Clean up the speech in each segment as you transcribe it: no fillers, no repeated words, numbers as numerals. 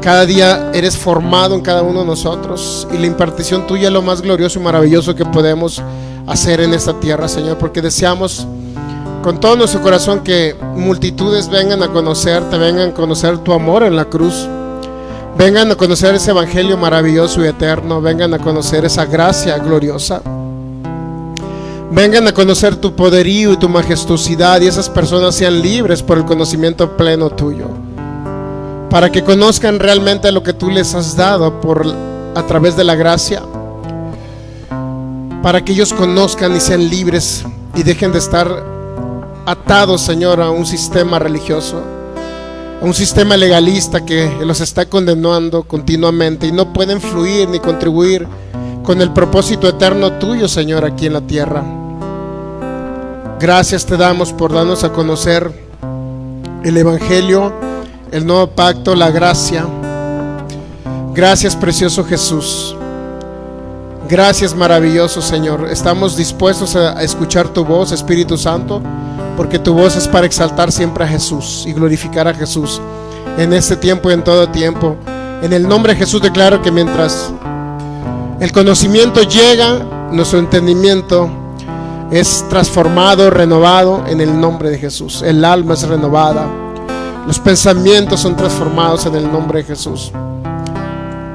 Cada día eres formado en cada uno de nosotros, y la impartición tuya es lo más glorioso y maravilloso que podemos hacer en esta tierra, Señor, porque deseamos con todo nuestro corazón que multitudes vengan a conocerte, vengan a conocer tu amor en la cruz, vengan a conocer ese evangelio maravilloso y eterno, vengan a conocer esa gracia gloriosa, vengan a conocer tu poderío y tu majestuosidad, y esas personas sean libres por el conocimiento pleno tuyo, para que conozcan realmente lo que tú les has dado a través de la gracia, para que ellos conozcan y sean libres y dejen de estar atados, Señor, a un sistema religioso, a un sistema legalista que los está condenando continuamente y no pueden fluir ni contribuir con el propósito eterno tuyo, Señor, aquí en la tierra. Gracias te damos por darnos a conocer el evangelio, el nuevo pacto, la gracia. Gracias, precioso Jesús. Gracias, maravilloso Señor. Estamos dispuestos a escuchar tu voz, Espíritu Santo, porque tu voz es para exaltar siempre a Jesús y glorificar a Jesús en este tiempo y en todo tiempo. En el nombre de Jesús declaro que mientras el conocimiento llega, nuestro entendimiento es transformado, renovado en el nombre de Jesús. El alma es renovada, los pensamientos son transformados en el nombre de Jesús,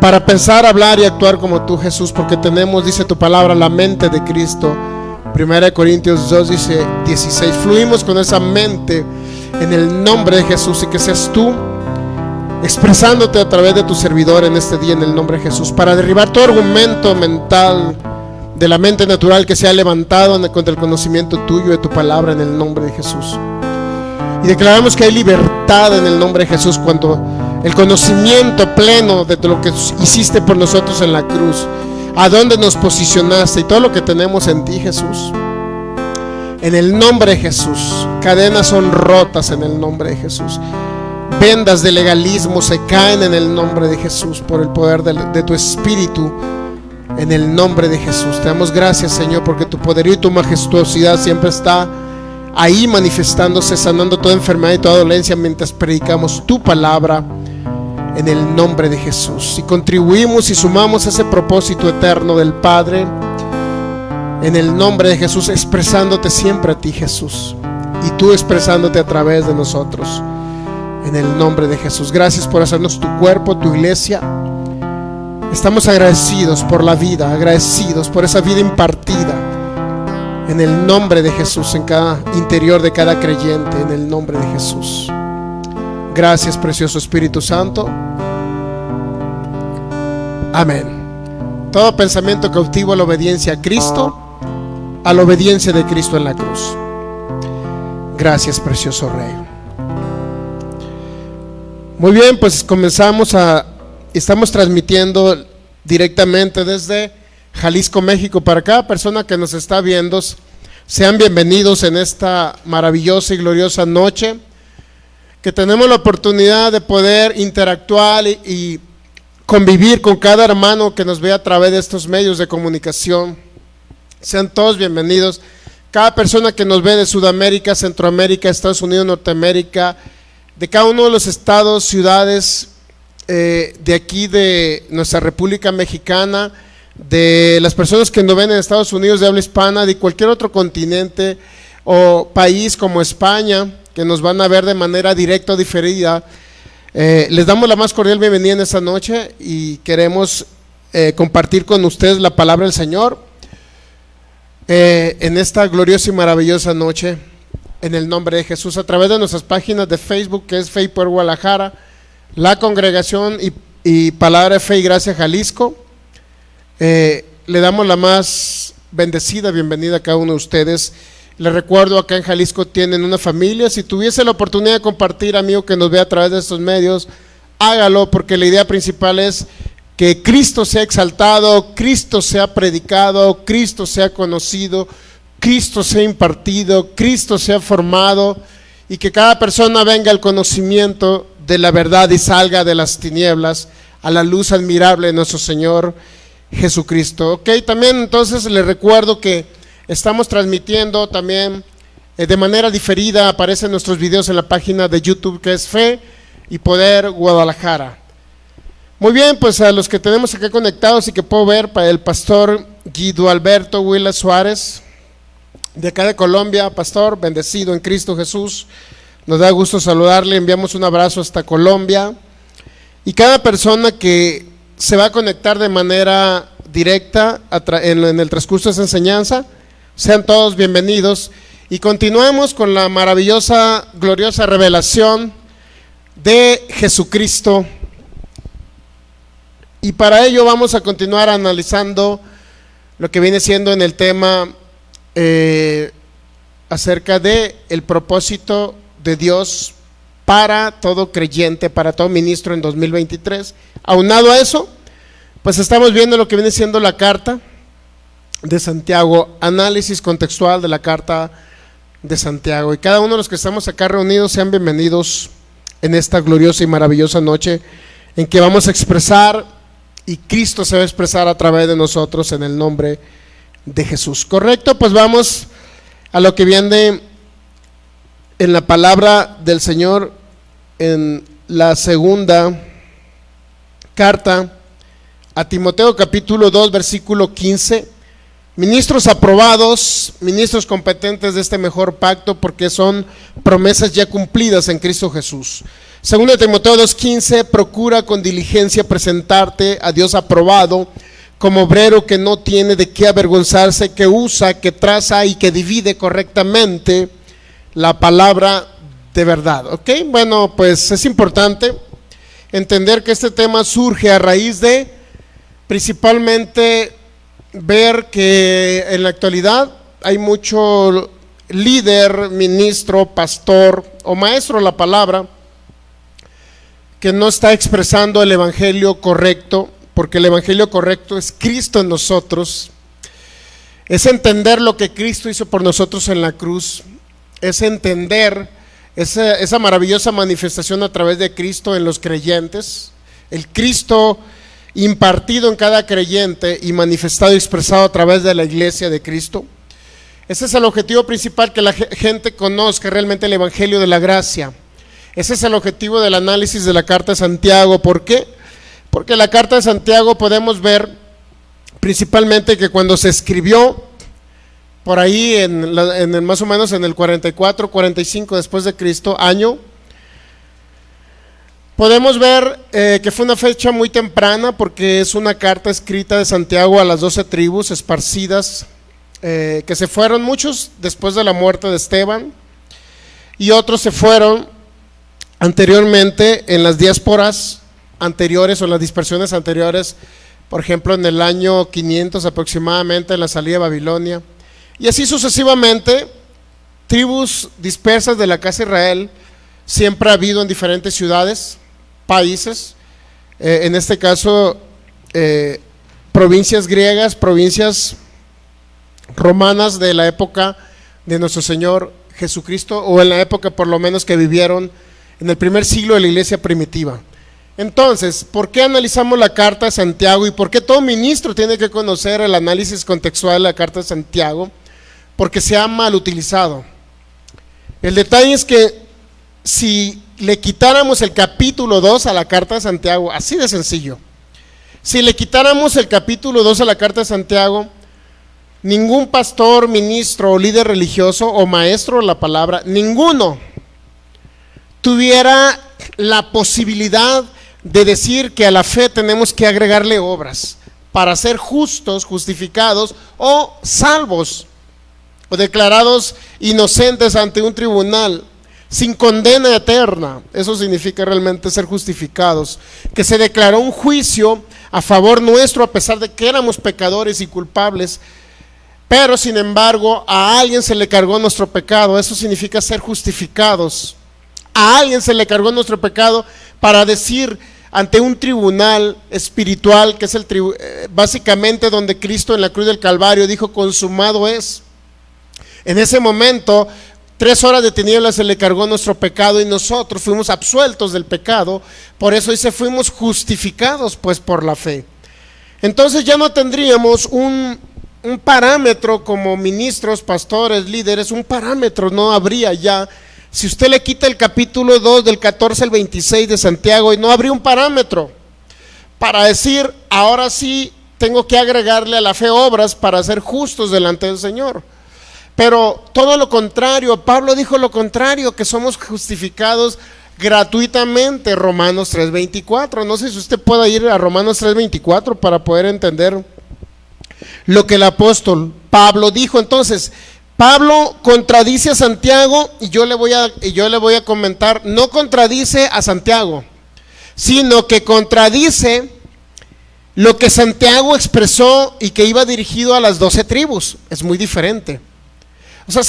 para pensar, hablar y actuar como tú, Jesús, porque tenemos, dice tu palabra, la mente de Cristo. 1 Corintios 2 dice 16, fluimos con esa mente en el nombre de Jesús, y que seas tú expresándote a través de tu servidor en este día en el nombre de Jesús, para derribar todo argumento mental de la mente natural que se ha levantado contra el conocimiento tuyo de tu palabra en el nombre de Jesús. Y declaramos que hay libertad en el nombre de Jesús cuando el conocimiento pleno de lo que hiciste por nosotros en la cruz, a dónde nos posicionaste y todo lo que tenemos en ti, Jesús. En el nombre de Jesús, cadenas son rotas en el nombre de Jesús. Vendas de legalismo se caen en el nombre de Jesús por el poder de tu Espíritu. En el nombre de Jesús te damos gracias, Señor, porque tu poder y tu majestuosidad siempre está ahí manifestándose, sanando toda enfermedad y toda dolencia mientras predicamos tu palabra. En el nombre de Jesús, y contribuimos y sumamos ese propósito eterno del Padre, en el nombre de Jesús, expresándote siempre a ti, Jesús, y tú expresándote a través de nosotros, en el nombre de Jesús. Gracias por hacernos tu cuerpo, tu iglesia. Estamos agradecidos por la vida, agradecidos por esa vida impartida, en el nombre de Jesús, en cada interior de cada creyente, en el nombre de Jesús. Gracias, precioso Espíritu Santo. Amén. Todo pensamiento cautivo a la obediencia a Cristo, a la obediencia de Cristo en la cruz. Gracias, precioso Rey. Muy bien, pues estamos transmitiendo directamente desde Jalisco, México. Para cada persona que nos está viendo, sean bienvenidos en esta maravillosa y gloriosa noche, que tenemos la oportunidad de poder interactuar y convivir con cada hermano que nos ve a través de estos medios de comunicación. Sean todos bienvenidos. Cada persona que nos ve de Sudamérica, Centroamérica, Estados Unidos, Norteamérica, de cada uno de los estados, ciudades de aquí de nuestra República Mexicana, de las personas que nos ven en Estados Unidos de habla hispana, de cualquier otro continente o país como España, que nos van a ver de manera directa o diferida. Les damos la más cordial bienvenida en esta noche y queremos compartir con ustedes la palabra del Señor en esta gloriosa y maravillosa noche, en el nombre de Jesús, a través de nuestras páginas de Facebook, que es Fe y Poder Guadalajara, la Congregación y Palabra de Fe y Gracia Jalisco. Le damos la más bendecida bienvenida a cada uno de ustedes. Les recuerdo, acá en Jalisco tienen una familia. Si tuviese la oportunidad de compartir, amigo que nos ve a través de estos medios, hágalo, porque la idea principal es que Cristo sea exaltado, Cristo sea predicado, Cristo sea conocido, Cristo sea impartido, Cristo sea formado, y que cada persona venga al conocimiento de la verdad y salga de las tinieblas a la luz admirable de nuestro Señor Jesucristo. Ok, también entonces les recuerdo que estamos transmitiendo también de manera diferida. Aparecen nuestros videos en la página de YouTube, que es Fe y Poder Guadalajara. Muy bien, pues a los que tenemos acá conectados y que puedo ver, para el pastor Guido Alberto Huila Suárez, de acá de Colombia. Pastor, bendecido en Cristo Jesús, nos da gusto saludarle, enviamos un abrazo hasta Colombia. Y cada persona que se va a conectar de manera directa en el transcurso de esa enseñanza, sean todos bienvenidos. Y continuamos con la maravillosa, gloriosa revelación de Jesucristo. Y para ello vamos a continuar analizando lo que viene siendo en el tema acerca de el propósito de Dios para todo creyente, para todo ministro en 2023. Aunado a eso, pues estamos viendo lo que viene siendo la carta de Santiago, análisis contextual de la carta de Santiago. Y cada uno de los que estamos acá reunidos sean bienvenidos en esta gloriosa y maravillosa noche en que vamos a expresar y Cristo se va a expresar a través de nosotros en el nombre de Jesús. ¿Correcto? Pues vamos a lo que viene en la palabra del Señor en la segunda carta a Timoteo, capítulo 2, versículo 15. Ministros aprobados, ministros competentes de este mejor pacto, porque son promesas ya cumplidas en Cristo Jesús. Segundo de Timoteo 2:15, procura con diligencia presentarte a Dios aprobado, como obrero que no tiene de qué avergonzarse, que usa, que traza y que divide correctamente la palabra de verdad. ¿Ok? Bueno, pues es importante entender que este tema surge a raíz de principalmente ver que en la actualidad hay mucho líder, ministro, pastor o maestro de la palabra que no está expresando el evangelio correcto, porque el evangelio correcto es Cristo en nosotros, es entender lo que Cristo hizo por nosotros en la cruz, es entender esa maravillosa manifestación a través de Cristo en los creyentes, el Cristo impartido en cada creyente y manifestado y expresado a través de la iglesia de Cristo. Ese es el objetivo principal, que la gente conozca realmente el evangelio de la gracia. Ese es el objetivo del análisis de la carta de Santiago. ¿Por qué? Porque la carta de Santiago podemos ver principalmente que cuando se escribió por ahí más o menos en el 44, 45 después de Cristo, año, podemos ver que fue una fecha muy temprana, porque es una carta escrita de Santiago a las 12 tribus esparcidas, que se fueron, muchos después de la muerte de Esteban, y otros se fueron anteriormente en las diásporas anteriores o las dispersiones anteriores, por ejemplo en el año 500 aproximadamente, en la salida de Babilonia, y así sucesivamente. Tribus dispersas de la casa de Israel siempre ha habido en diferentes ciudades, países, en este caso provincias griegas, provincias romanas de la época de nuestro Señor Jesucristo, o en la época por lo menos que vivieron en el primer siglo de la iglesia primitiva. Entonces, ¿por qué analizamos la carta de Santiago y por qué todo ministro tiene que conocer el análisis contextual de la carta de Santiago? Porque se ha mal utilizado. El detalle es que si le quitáramos el capítulo 2 a la carta de Santiago, así de sencillo, si le quitáramos el capítulo 2 a la carta de Santiago, ningún pastor, ministro o líder religioso o maestro de la palabra, ninguno tuviera la posibilidad de decir que a la fe tenemos que agregarle obras para ser justos, justificados o salvos, o declarados inocentes ante un tribunal sin condena eterna. Eso significa realmente ser justificados, que se declaró un juicio a favor nuestro a pesar de que éramos pecadores y culpables, pero sin embargo a alguien se le cargó nuestro pecado. Eso significa ser justificados. A alguien se le cargó nuestro pecado para decir ante un tribunal espiritual, que es básicamente donde Cristo en la cruz del Calvario dijo: consumado es. En ese momento 3 horas de tinieblas se le cargó nuestro pecado y nosotros fuimos absueltos del pecado. Por eso dice: fuimos justificados pues por la fe. Entonces ya no tendríamos un parámetro como ministros, pastores, líderes, un parámetro no habría ya. Si usted le quita el capítulo 2 del 14 al 26 de Santiago, y no habría un parámetro. para decir, ahora sí tengo que agregarle a la fe obras para ser justos delante del Señor. Pero todo lo contrario, Pablo dijo lo contrario, que somos justificados gratuitamente. Romanos 3:24. No sé si usted puede ir a Romanos 3:24 para poder entender lo que el apóstol Pablo dijo. Entonces, Pablo contradice a Santiago y yo le voy a comentar, no contradice a Santiago, sino que contradice lo que Santiago expresó y que iba dirigido a las 12 tribus. Es muy diferente. O sea,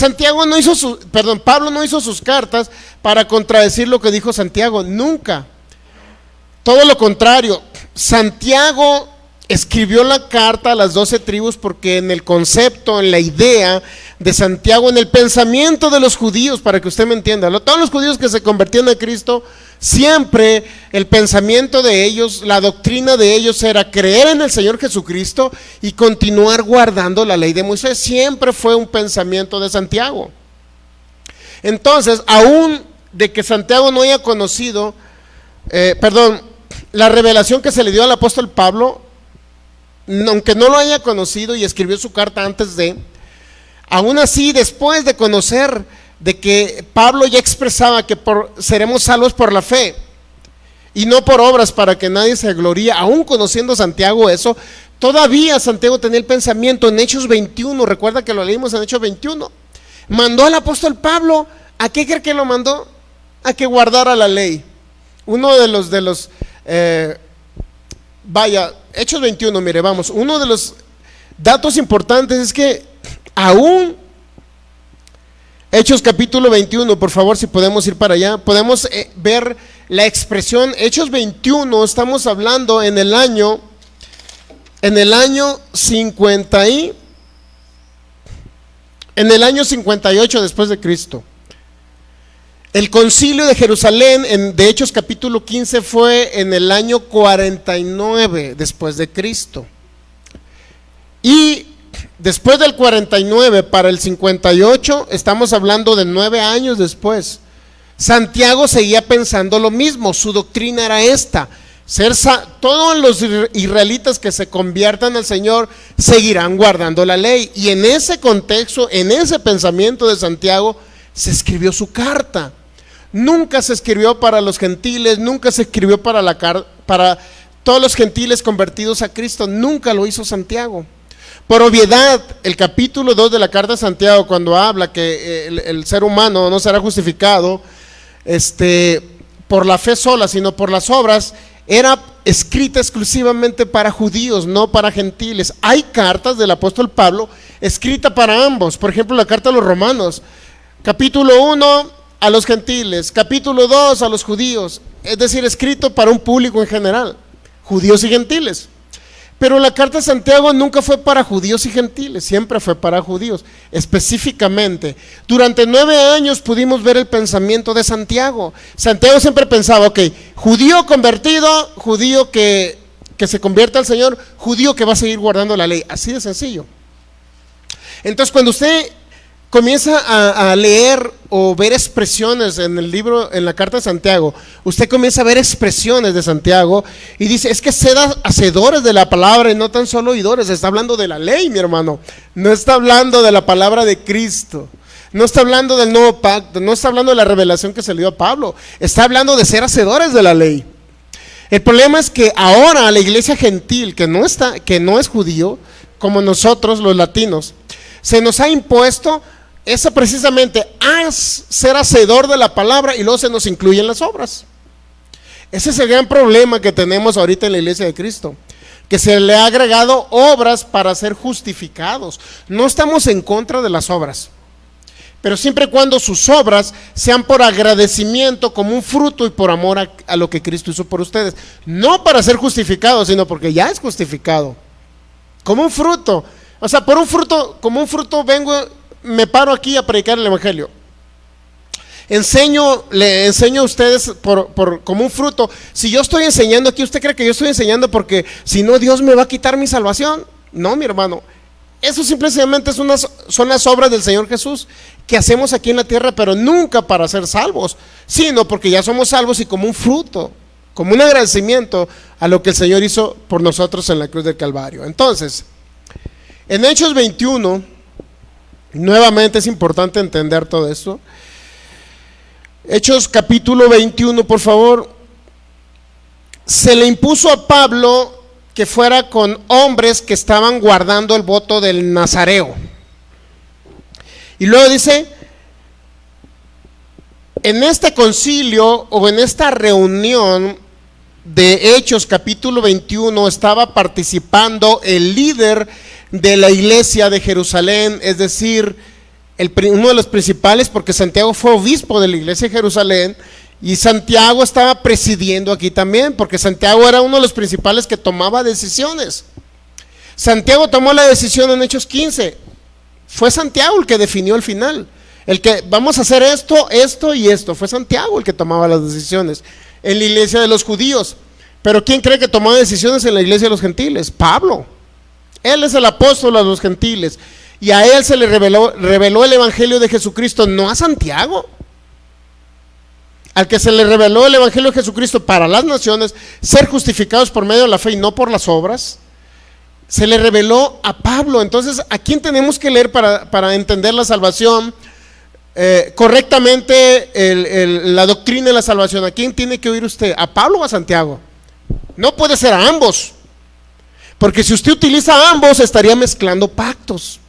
Pablo no hizo sus cartas para contradecir lo que dijo Santiago, nunca. Todo lo contrario, Santiago escribió la carta a las 12 tribus porque en el concepto, en la idea de Santiago, en el pensamiento de los judíos, para que usted me entienda, todos los judíos que se convertían a Cristo, siempre el pensamiento de ellos, la doctrina de ellos era creer en el Señor Jesucristo y continuar guardando la ley de Moisés. Siempre fue un pensamiento de Santiago. Entonces, aún de que Santiago no haya conocido, la revelación que se le dio al apóstol Pablo, aunque no lo haya conocido y escribió su carta antes de, aún así, después de conocer de que Pablo ya expresaba que seremos salvos por la fe y no por obras para que nadie se gloríe, aún conociendo Santiago eso, todavía Santiago tenía el pensamiento en Hechos 21, recuerda que lo leímos en Hechos 21, mandó al apóstol Pablo, ¿a qué cree que lo mandó? A que guardara la ley. Uno de los Hechos 21, mire, vamos, uno de los datos importantes es que aún Hechos capítulo 21, por favor, si podemos ir para allá, podemos ver la expresión Hechos 21, estamos hablando en el año 58 después de Cristo. El concilio de Jerusalén, de Hechos capítulo 15, fue en el año 49 después de Cristo. Y después del 49 para el 58, estamos hablando de 9 años después. Santiago seguía pensando lo mismo, su doctrina era esta: todos los israelitas que se conviertan al Señor seguirán guardando la ley. Y en ese contexto, en ese pensamiento de Santiago, se escribió su carta. Nunca se escribió para los gentiles, nunca se escribió para todos los gentiles convertidos a Cristo, nunca lo hizo Santiago. Por obviedad, el capítulo 2 de la carta de Santiago, cuando habla que el ser humano no será justificado por la fe sola, sino por las obras, era escrita exclusivamente para judíos, no para gentiles. Hay cartas del apóstol Pablo escrita para ambos. Por ejemplo, la carta a los romanos, capítulo 1 a los gentiles, capítulo 2 a los judíos, es decir, escrito para un público en general, judíos y gentiles. Pero la carta de Santiago nunca fue para judíos y gentiles, siempre fue para judíos. Específicamente, durante 9 años pudimos ver el pensamiento de Santiago. Santiago siempre pensaba, ok, judío convertido, judío que se convierta al Señor, judío que va a seguir guardando la ley, así de sencillo. Entonces, cuando usted comienza a leer o ver expresiones en el libro, en la carta de Santiago, usted comienza a ver expresiones de Santiago y dice, es que sed hacedores de la palabra y no tan solo oidores. Está hablando de la ley, mi hermano, no está hablando de la palabra de Cristo, no está hablando del nuevo pacto, no está hablando de la revelación que se le dio a Pablo, está hablando de ser hacedores de la ley. El problema es que ahora la iglesia gentil, que no es judío, como nosotros los latinos, se nos ha impuesto esa precisamente ser hacedor de la palabra y luego se nos incluyen las obras. Ese es el gran problema que tenemos ahorita en la iglesia de Cristo, que se le ha agregado obras para ser justificados. No estamos en contra de las obras, pero siempre y cuando sus obras sean por agradecimiento, como un fruto y por amor a lo que Cristo hizo por ustedes, no para ser justificados, sino porque ya es justificado, como un fruto. O sea, como un fruto me paro aquí a predicar el evangelio. Le enseño a ustedes como un fruto. Si yo estoy enseñando aquí, ¿usted cree que yo estoy enseñando porque si no Dios me va a quitar mi salvación? No, mi hermano. Eso simplemente son las obras del Señor Jesús que hacemos aquí en la tierra, pero nunca para ser salvos, sino porque ya somos salvos y como un fruto. como un agradecimiento a lo que el Señor hizo por nosotros en la cruz del Calvario. Entonces, en Hechos 21, nuevamente es importante entender todo esto. Hechos capítulo 21, por favor. Se le impuso a Pablo que fuera con hombres que estaban guardando el voto del Nazareo. Y luego dice, en este concilio o en esta reunión de Hechos capítulo 21 estaba participando el líder de la iglesia de Jerusalén, es decir, uno de los principales, porque Santiago fue obispo de la iglesia de Jerusalén, y Santiago estaba presidiendo aquí también, porque Santiago era uno de los principales que tomaba decisiones. Santiago tomó la decisión en Hechos 15. Fue Santiago el que definió el final. El que vamos a hacer esto, esto y esto. Fue Santiago el que tomaba las decisiones en la iglesia de los judíos. Pero ¿quién cree que tomaba decisiones en la iglesia de los gentiles? Pablo. Él es el apóstol a los gentiles. Y a él se le reveló el evangelio de Jesucristo, no a Santiago. Al que se le reveló el evangelio de Jesucristo para las naciones, ser justificados por medio de la fe y no por las obras, se le reveló a Pablo. Entonces, ¿a quién tenemos que leer para entender la salvación correctamente, la doctrina de la salvación? ¿A quién tiene que oír usted? ¿A Pablo o a Santiago? No puede ser a ambos, porque si usted utiliza a ambos estaría mezclando pactos.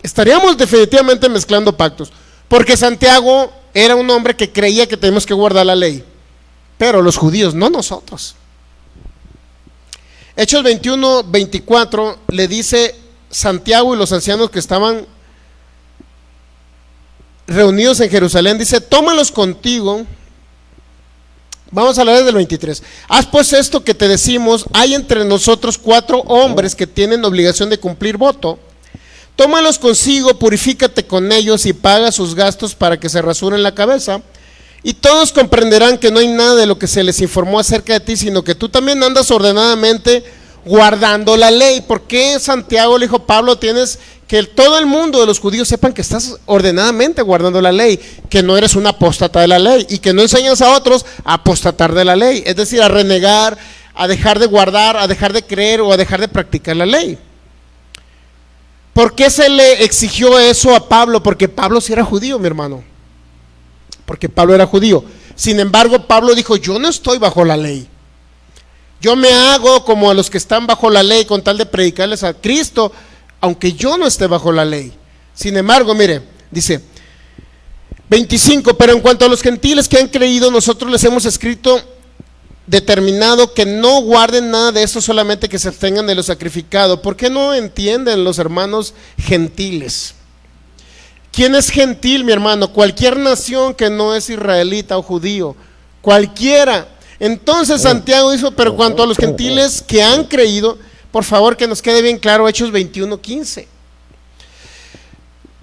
Estaríamos definitivamente mezclando pactos, porque Santiago era un hombre que creía que tenemos que guardar la ley, pero los judíos, no nosotros. Hechos 21, 24 le dice Santiago y los ancianos que estaban reunidos en Jerusalén, dice, tómalos contigo. Vamos a leer desde el 23. Haz pues esto que te decimos, hay entre nosotros 4 hombres que tienen obligación de cumplir voto. Tómalos consigo, purifícate con ellos y paga sus gastos para que se rasuren la cabeza. Y todos comprenderán que no hay nada de lo que se les informó acerca de ti, sino que tú también andas ordenadamente guardando la ley. ¿Por qué Santiago le dijo, Pablo, tienes que todo el mundo de los judíos sepan que estás ordenadamente guardando la ley, que no eres un apóstata de la ley y que no enseñas a otros a apostatar de la ley, es decir, a renegar, a dejar de guardar, a dejar de creer o a dejar de practicar la ley? ¿Por qué se le exigió eso a Pablo? Porque Pablo sí era judío, mi hermano. Porque Pablo era judío. Sin embargo, Pablo dijo, yo no estoy bajo la ley. Yo me hago como a los que están bajo la ley con tal de predicarles a Cristo, aunque yo no esté bajo la ley. Sin embargo, mire, dice 25, pero en cuanto a los gentiles que han creído, nosotros les hemos escrito determinado que no guarden nada de esto, solamente que se abstengan de lo sacrificado. ¿Por qué no entienden los hermanos gentiles? ¿Quién es gentil, mi hermano? Cualquier nación que no es israelita o judío, cualquiera. Entonces Santiago dijo, pero cuanto a los gentiles que han creído, por favor que nos quede bien claro, Hechos 21:15.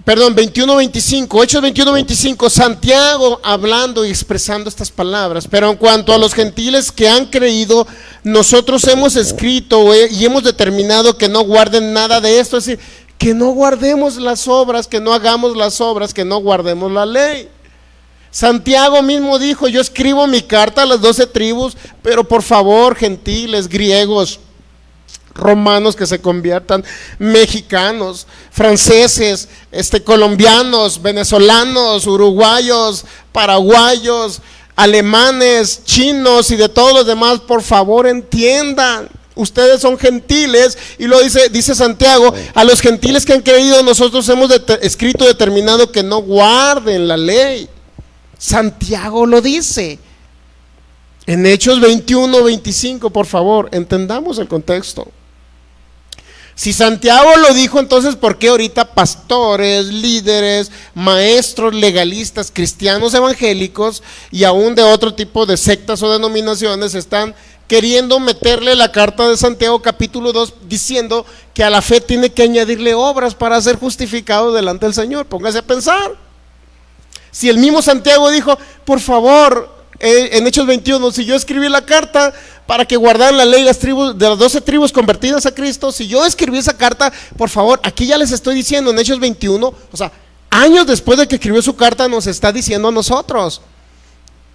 Perdón, 21:25, Hechos 21:25, Santiago hablando y expresando estas palabras. Pero en cuanto a los gentiles que han creído, nosotros hemos escrito y hemos determinado que no guarden nada de esto, es decir, que no guardemos las obras, que no hagamos las obras, que no guardemos la ley. Santiago mismo dijo, yo escribo mi carta a las 12 tribus, pero por favor, gentiles, griegos, romanos que se conviertan, mexicanos, franceses, colombianos, venezolanos, uruguayos, paraguayos, alemanes, chinos y de todos los demás, por favor entiendan, ustedes son gentiles. Y lo dice Santiago, a los gentiles que han creído nosotros hemos escrito determinado que no guarden la ley. Santiago lo dice en Hechos 21:25, por favor, entendamos el contexto. Si Santiago lo dijo, entonces ¿por qué ahorita pastores, líderes, maestros, legalistas, cristianos evangélicos y aún de otro tipo de sectas o denominaciones están queriendo meterle la carta de Santiago capítulo 2 diciendo que a la fe tiene que añadirle obras para ser justificado delante del Señor? Póngase a pensar. Si el mismo Santiago dijo, por favor, en Hechos 21, si yo escribí la carta para que guardaran la ley las tribus, de las 12 tribus convertidas a Cristo, si yo escribí esa carta, por favor, aquí ya les estoy diciendo en Hechos 21, o sea, años después de que escribió su carta nos está diciendo a nosotros,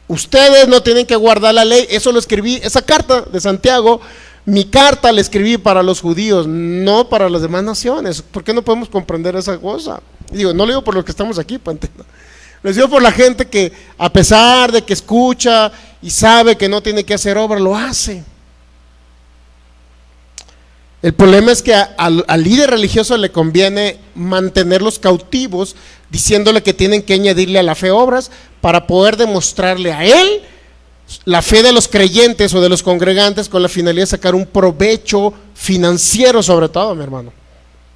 Ustedes no tienen que guardar la ley. Eso lo escribí, esa carta de Santiago, mi carta la escribí para los judíos, no para las demás naciones. ¿Por qué no podemos comprender esa cosa? Digo, no lo digo por los que estamos aquí, lo digo por la gente que, a pesar de que escucha y sabe que no tiene que hacer obra, lo hace. El problema es que al líder religioso le conviene mantenerlos cautivos, diciéndole que tienen que añadirle a la fe obras para poder demostrarle a él la fe de los creyentes o de los congregantes, con la finalidad de sacar un provecho financiero, sobre todo, mi hermano,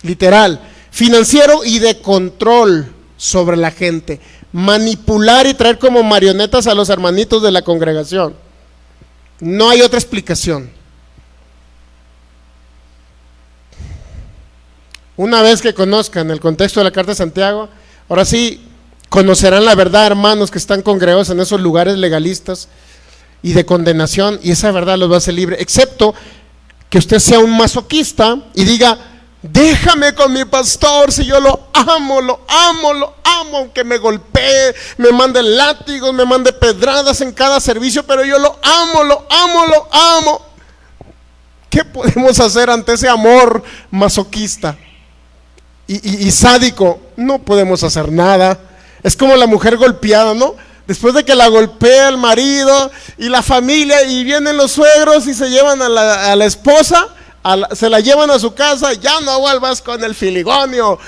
literal, financiero y de control sobre la gente, manipular y traer como marionetas a los hermanitos de la congregación. No hay otra explicación. Una vez que conozcan el contexto de la carta de Santiago, ahora sí conocerán la verdad, hermanos que están congregados en esos lugares legalistas y de condenación, y esa verdad los va a hacer libre, excepto que usted sea un masoquista y diga: déjame con mi pastor, si yo lo amo, aunque me golpee, me mande látigos, me mande pedradas en cada servicio, pero yo lo amo. ¿Qué podemos hacer ante ese amor masoquista y sádico? No podemos hacer nada. Es como la mujer golpeada, ¿no? Después de que la golpea el marido y la familia, y vienen los suegros y se llevan a la esposa, se la llevan a su casa: ya no vuelvas con el filigonio.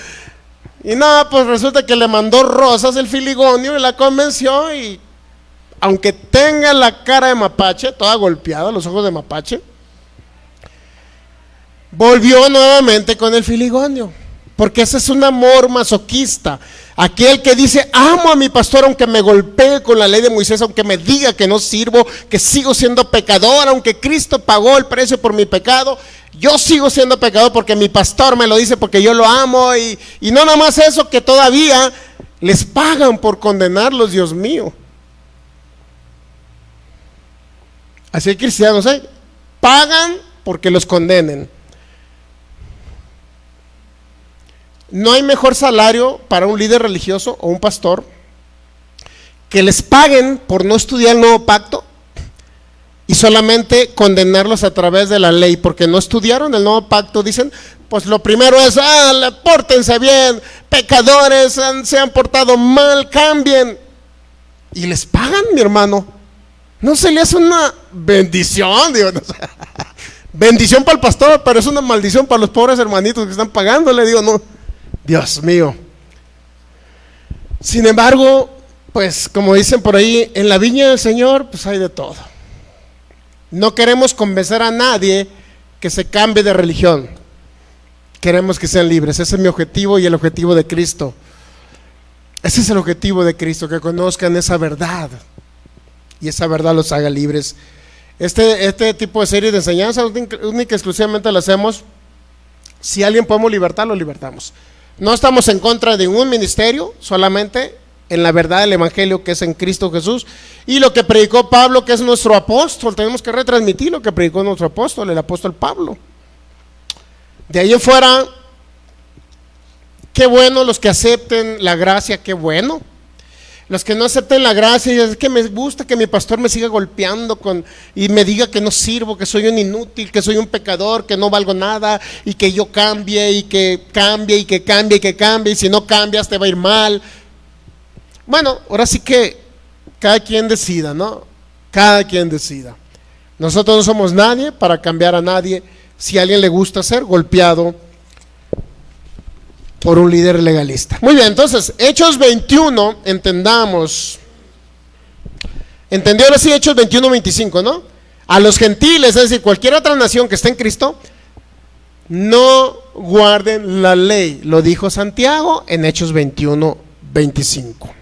Y nada, pues resulta que le mandó rosas el filigonio y la convenció, y aunque tenga la cara de mapache, toda golpeada, los ojos de mapache, volvió nuevamente con el filigonio, porque ese es un amor masoquista. Aquel que dice: amo a mi pastor aunque me golpee con la ley de Moisés, aunque me diga que no sirvo, que sigo siendo pecador, aunque Cristo pagó el precio por mi pecado, yo sigo siendo pecador porque mi pastor me lo dice, porque yo lo amo. Y no nada más eso, que todavía les pagan por condenarlos, Dios mío. Así hay cristianos, pagan porque los condenen. No hay mejor salario para un líder religioso o un pastor que les paguen por no estudiar el nuevo pacto y solamente condenarlos a través de la ley, porque no estudiaron el nuevo pacto. Dicen: pues lo primero es: pórtense bien, pecadores, se han portado mal, cambien. Y les pagan, mi hermano. ¿No se le hace una bendición? Digo, no sé. Bendición para el pastor, pero es una maldición para los pobres hermanitos que están pagándole. Digo, no, Dios mío. Sin embargo, pues como dicen por ahí, en la viña del Señor pues hay de todo. No queremos convencer a nadie que se cambie de religión. Queremos que sean libres. Ese es mi objetivo y el objetivo de Cristo. Ese es el objetivo de Cristo, que conozcan esa verdad y esa verdad los haga libres. Este tipo de series de enseñanza única y exclusivamente la hacemos si alguien podemos libertar, lo libertamos. No estamos en contra de ningún ministerio, solamente en la verdad del evangelio que es en Cristo Jesús, y lo que predicó Pablo, que es nuestro apóstol. Tenemos que retransmitir lo que predicó nuestro apóstol, el apóstol Pablo. De ahí en fuera, qué bueno los que acepten la gracia, qué bueno. Los que no acepten la gracia, es que me gusta que mi pastor me siga golpeando y me diga que no sirvo, que soy un inútil, que soy un pecador, que no valgo nada, y que yo cambie, y que cambie, y que cambie, y que cambie, y si no cambias te va a ir mal. Bueno, ahora sí que cada quien decida, ¿no? Cada quien decida. Nosotros no somos nadie para cambiar a nadie. Si a alguien le gusta ser golpeado por un líder legalista. Muy bien, entonces, Hechos 21, entendamos. ¿Entendió ahora sí Hechos 21, 25, no? A los gentiles, es decir, cualquier otra nación que esté en Cristo, no guarden la ley. Lo dijo Santiago en Hechos 21, 25.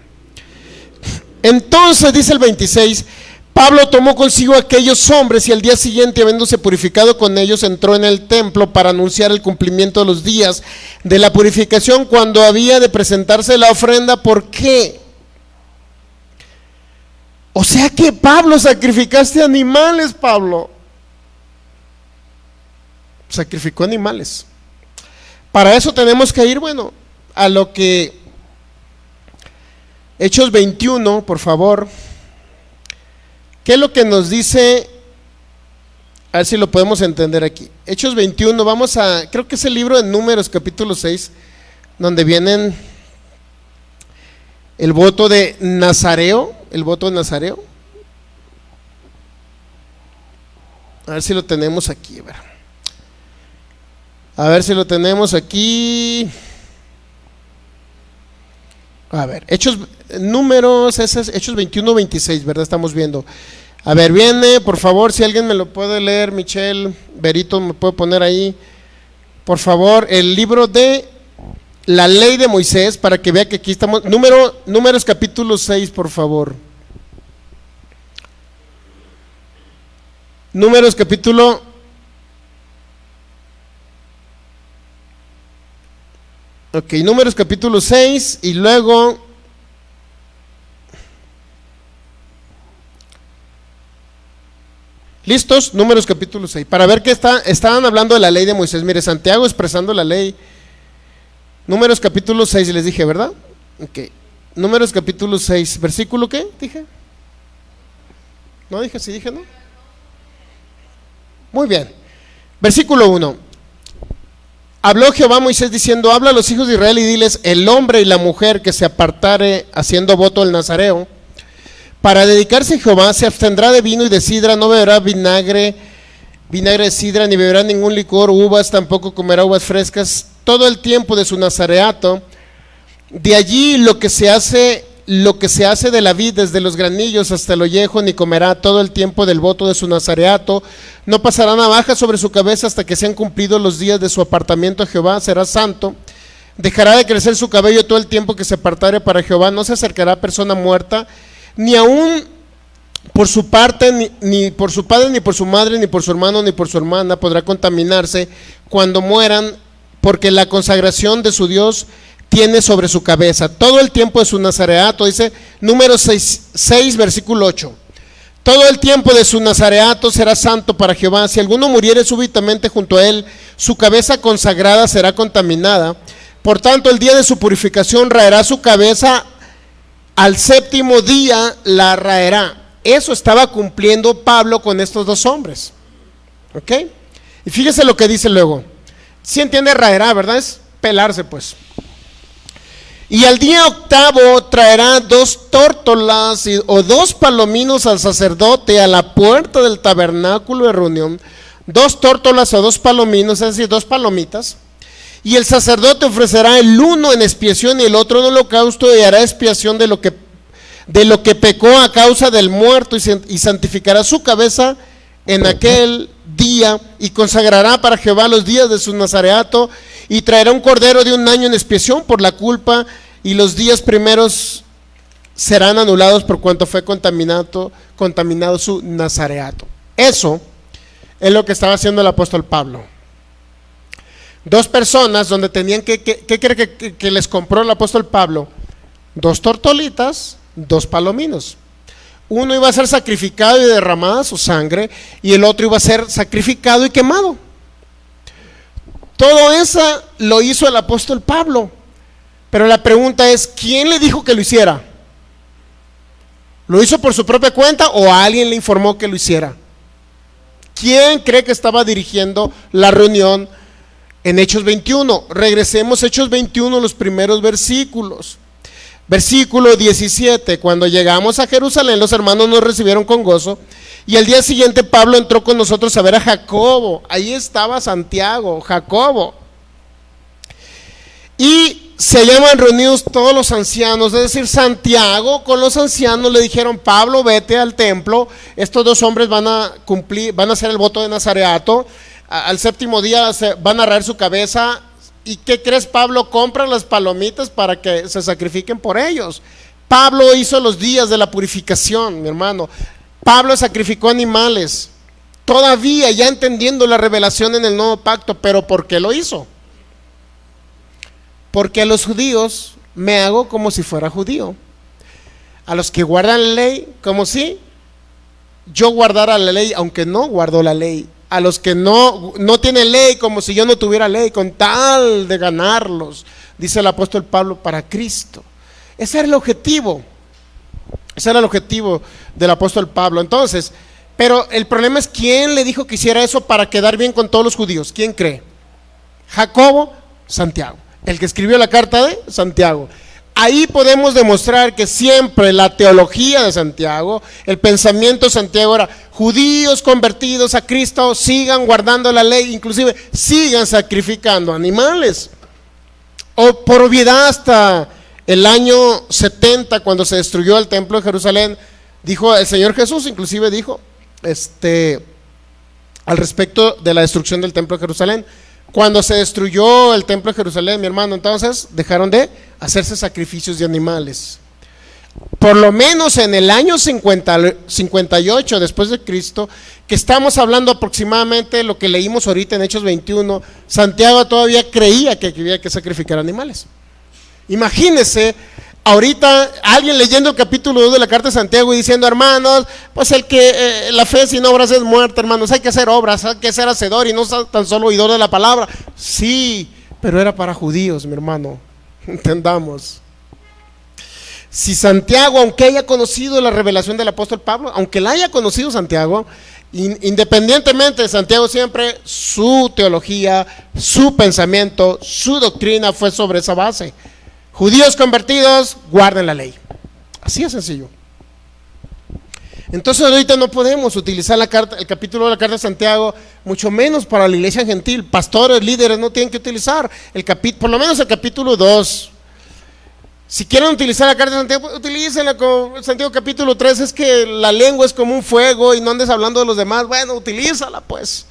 Entonces, dice el 26, Pablo tomó consigo a aquellos hombres y al día siguiente, habiéndose purificado con ellos, entró en el templo para anunciar el cumplimiento de los días de la purificación, cuando había de presentarse la ofrenda. ¿Por qué? O sea que Pablo, sacrificaste animales, Pablo. Sacrificó animales. Para eso tenemos que ir, bueno, a lo que Hechos 21, por favor. ¿Qué es lo que nos dice? A ver si lo podemos entender aquí. Hechos 21, creo que es el libro de Números, capítulo 6, donde vienen el voto de Nazareo, A ver si lo tenemos aquí, a ver si lo tenemos aquí. A ver, Hechos 21, 26, ¿verdad? Estamos viendo. A ver, viene, por favor, si alguien me lo puede leer, Michelle, Berito, me puede poner ahí, por favor, el libro de la ley de Moisés, para que vea que aquí estamos, Números capítulo 6, por favor. Números capítulo Números capítulo 6 y luego ¿listos? Números capítulo 6, para ver que estaban hablando de la ley de Moisés. Mire, Santiago expresando la ley. Números capítulo 6, les dije, ¿verdad? Números capítulo 6, versículo ¿qué? Dije. ¿No dije? ¿Sí dije, no? Muy bien. Versículo 1. Habló Jehová a Moisés diciendo: habla a los hijos de Israel y diles: el hombre y la mujer que se apartare haciendo voto del nazareo para dedicarse a Jehová se abstendrá de vino y de sidra, no beberá vinagre de sidra, ni beberá ningún licor, uvas, tampoco comerá uvas frescas todo el tiempo de su nazareato. De allí lo que se hace de la vid desde los granillos hasta el ollejo, ni comerá todo el tiempo del voto de su nazareato. No pasará navaja sobre su cabeza hasta que sean cumplidos los días de su apartamiento a Jehová, será santo. Dejará de crecer su cabello todo el tiempo que se apartare para Jehová. No se acercará a persona muerta, ni aun por su parte, ni por su padre, ni por su madre, ni por su hermano, ni por su hermana podrá contaminarse cuando mueran, porque la consagración de su Dios tiene sobre su cabeza todo el tiempo de su nazareato. Dice Números 6, versículo 8. Todo el tiempo de su nazareato será santo para Jehová. Si alguno muriere súbitamente junto a él, su cabeza consagrada será contaminada. Por tanto, el día de su purificación raerá su cabeza, al séptimo día la raerá. Eso estaba cumpliendo Pablo con estos dos hombres. ¿Ok? Y fíjese lo que dice luego. Si entiende raerá, ¿verdad? Es pelarse, pues. Y al día octavo traerá 2 tórtolas o 2 palominos al sacerdote a la puerta del tabernáculo de reunión. 2 tórtolas o 2 palominos, es decir, 2 palomitas. Y el sacerdote ofrecerá el uno en expiación y el otro en holocausto, y hará expiación de lo que pecó a causa del muerto, y santificará su cabeza en aquel día, y consagrará para Jehová los días de su nazareato, y traerá un cordero de 1 año en expiación por la culpa, y los días primeros serán anulados por cuanto fue contaminado su nazareato. Eso es lo que estaba haciendo el apóstol Pablo. 2 personas donde tenían ¿qué cree que les compró el apóstol Pablo? 2 tortolitas, 2 palominos. Uno iba a ser sacrificado y derramada su sangre, y el otro iba a ser sacrificado y quemado. Todo eso lo hizo el apóstol Pablo. Pero la pregunta es, ¿quién le dijo que lo hiciera? ¿Lo hizo por su propia cuenta o alguien le informó que lo hiciera? ¿Quién cree que estaba dirigiendo la reunión en Hechos 21? Regresemos a Hechos 21, los primeros versículos. Versículo 17: cuando llegamos a Jerusalén, los hermanos nos recibieron con gozo, y al día siguiente Pablo entró con nosotros a ver a Jacobo. Ahí estaba Santiago, Jacobo. Y se hallaban reunidos todos los ancianos, es decir, Santiago con los ancianos le dijeron: Pablo, vete al templo, estos 2 hombres van a hacer el voto de nazareato, al séptimo día van a raer su cabeza. ¿Y qué crees, Pablo? Compra las palomitas para que se sacrifiquen por ellos. Pablo hizo los días de la purificación, mi hermano. Pablo sacrificó animales, todavía ya entendiendo la revelación en el nuevo pacto. ¿Pero por qué lo hizo? Porque a los judíos me hago como si fuera judío, a los que guardan la ley como si yo guardara la ley, aunque no guardo la ley, a los que no tienen ley como si yo no tuviera ley, con tal de ganarlos, dice el apóstol Pablo, para Cristo. Ese era el objetivo. Ese era el objetivo del apóstol Pablo. Entonces, pero el problema es quién le dijo que hiciera eso para quedar bien con todos los judíos. ¿Quién cree? Jacobo, Santiago, el que escribió la carta de Santiago. Ahí podemos demostrar que siempre la teología de Santiago, el pensamiento de Santiago era: judíos convertidos a Cristo sigan guardando la ley, inclusive sigan sacrificando animales. O por obviedad, hasta el año 70, cuando se destruyó el templo de Jerusalén, dijo el Señor Jesús, inclusive dijo al respecto de la destrucción del templo de Jerusalén: cuando se destruyó el templo de Jerusalén, mi hermano, entonces dejaron de hacerse sacrificios de animales. Por lo menos en el año 58 después de Cristo, que estamos hablando aproximadamente de lo que leímos ahorita en Hechos 21, Santiago todavía creía que había que sacrificar animales. Imagínense ahorita alguien leyendo el capítulo 2 de la carta de Santiago y diciendo: hermanos, pues la fe sin obras es muerta, hermanos, hay que hacer obras, hay que ser hacedor y no tan solo oidor de la palabra. Sí, pero era para judíos, mi hermano, entendamos. Si Santiago, aunque haya conocido la revelación del apóstol Pablo, aunque la haya conocido Santiago, independientemente de Santiago, siempre su teología, su pensamiento, su doctrina fue sobre esa base: judíos convertidos, guarden la ley. Así de sencillo. Entonces ahorita no podemos utilizar el capítulo de la carta de Santiago, mucho menos para la iglesia gentil. Pastores, líderes no tienen que utilizar por lo menos el capítulo 2. Si quieren utilizar la carta de Santiago, utilícenla con Santiago capítulo 3. Es que la lengua es como un fuego y no andes hablando de los demás. Bueno, utilízala pues.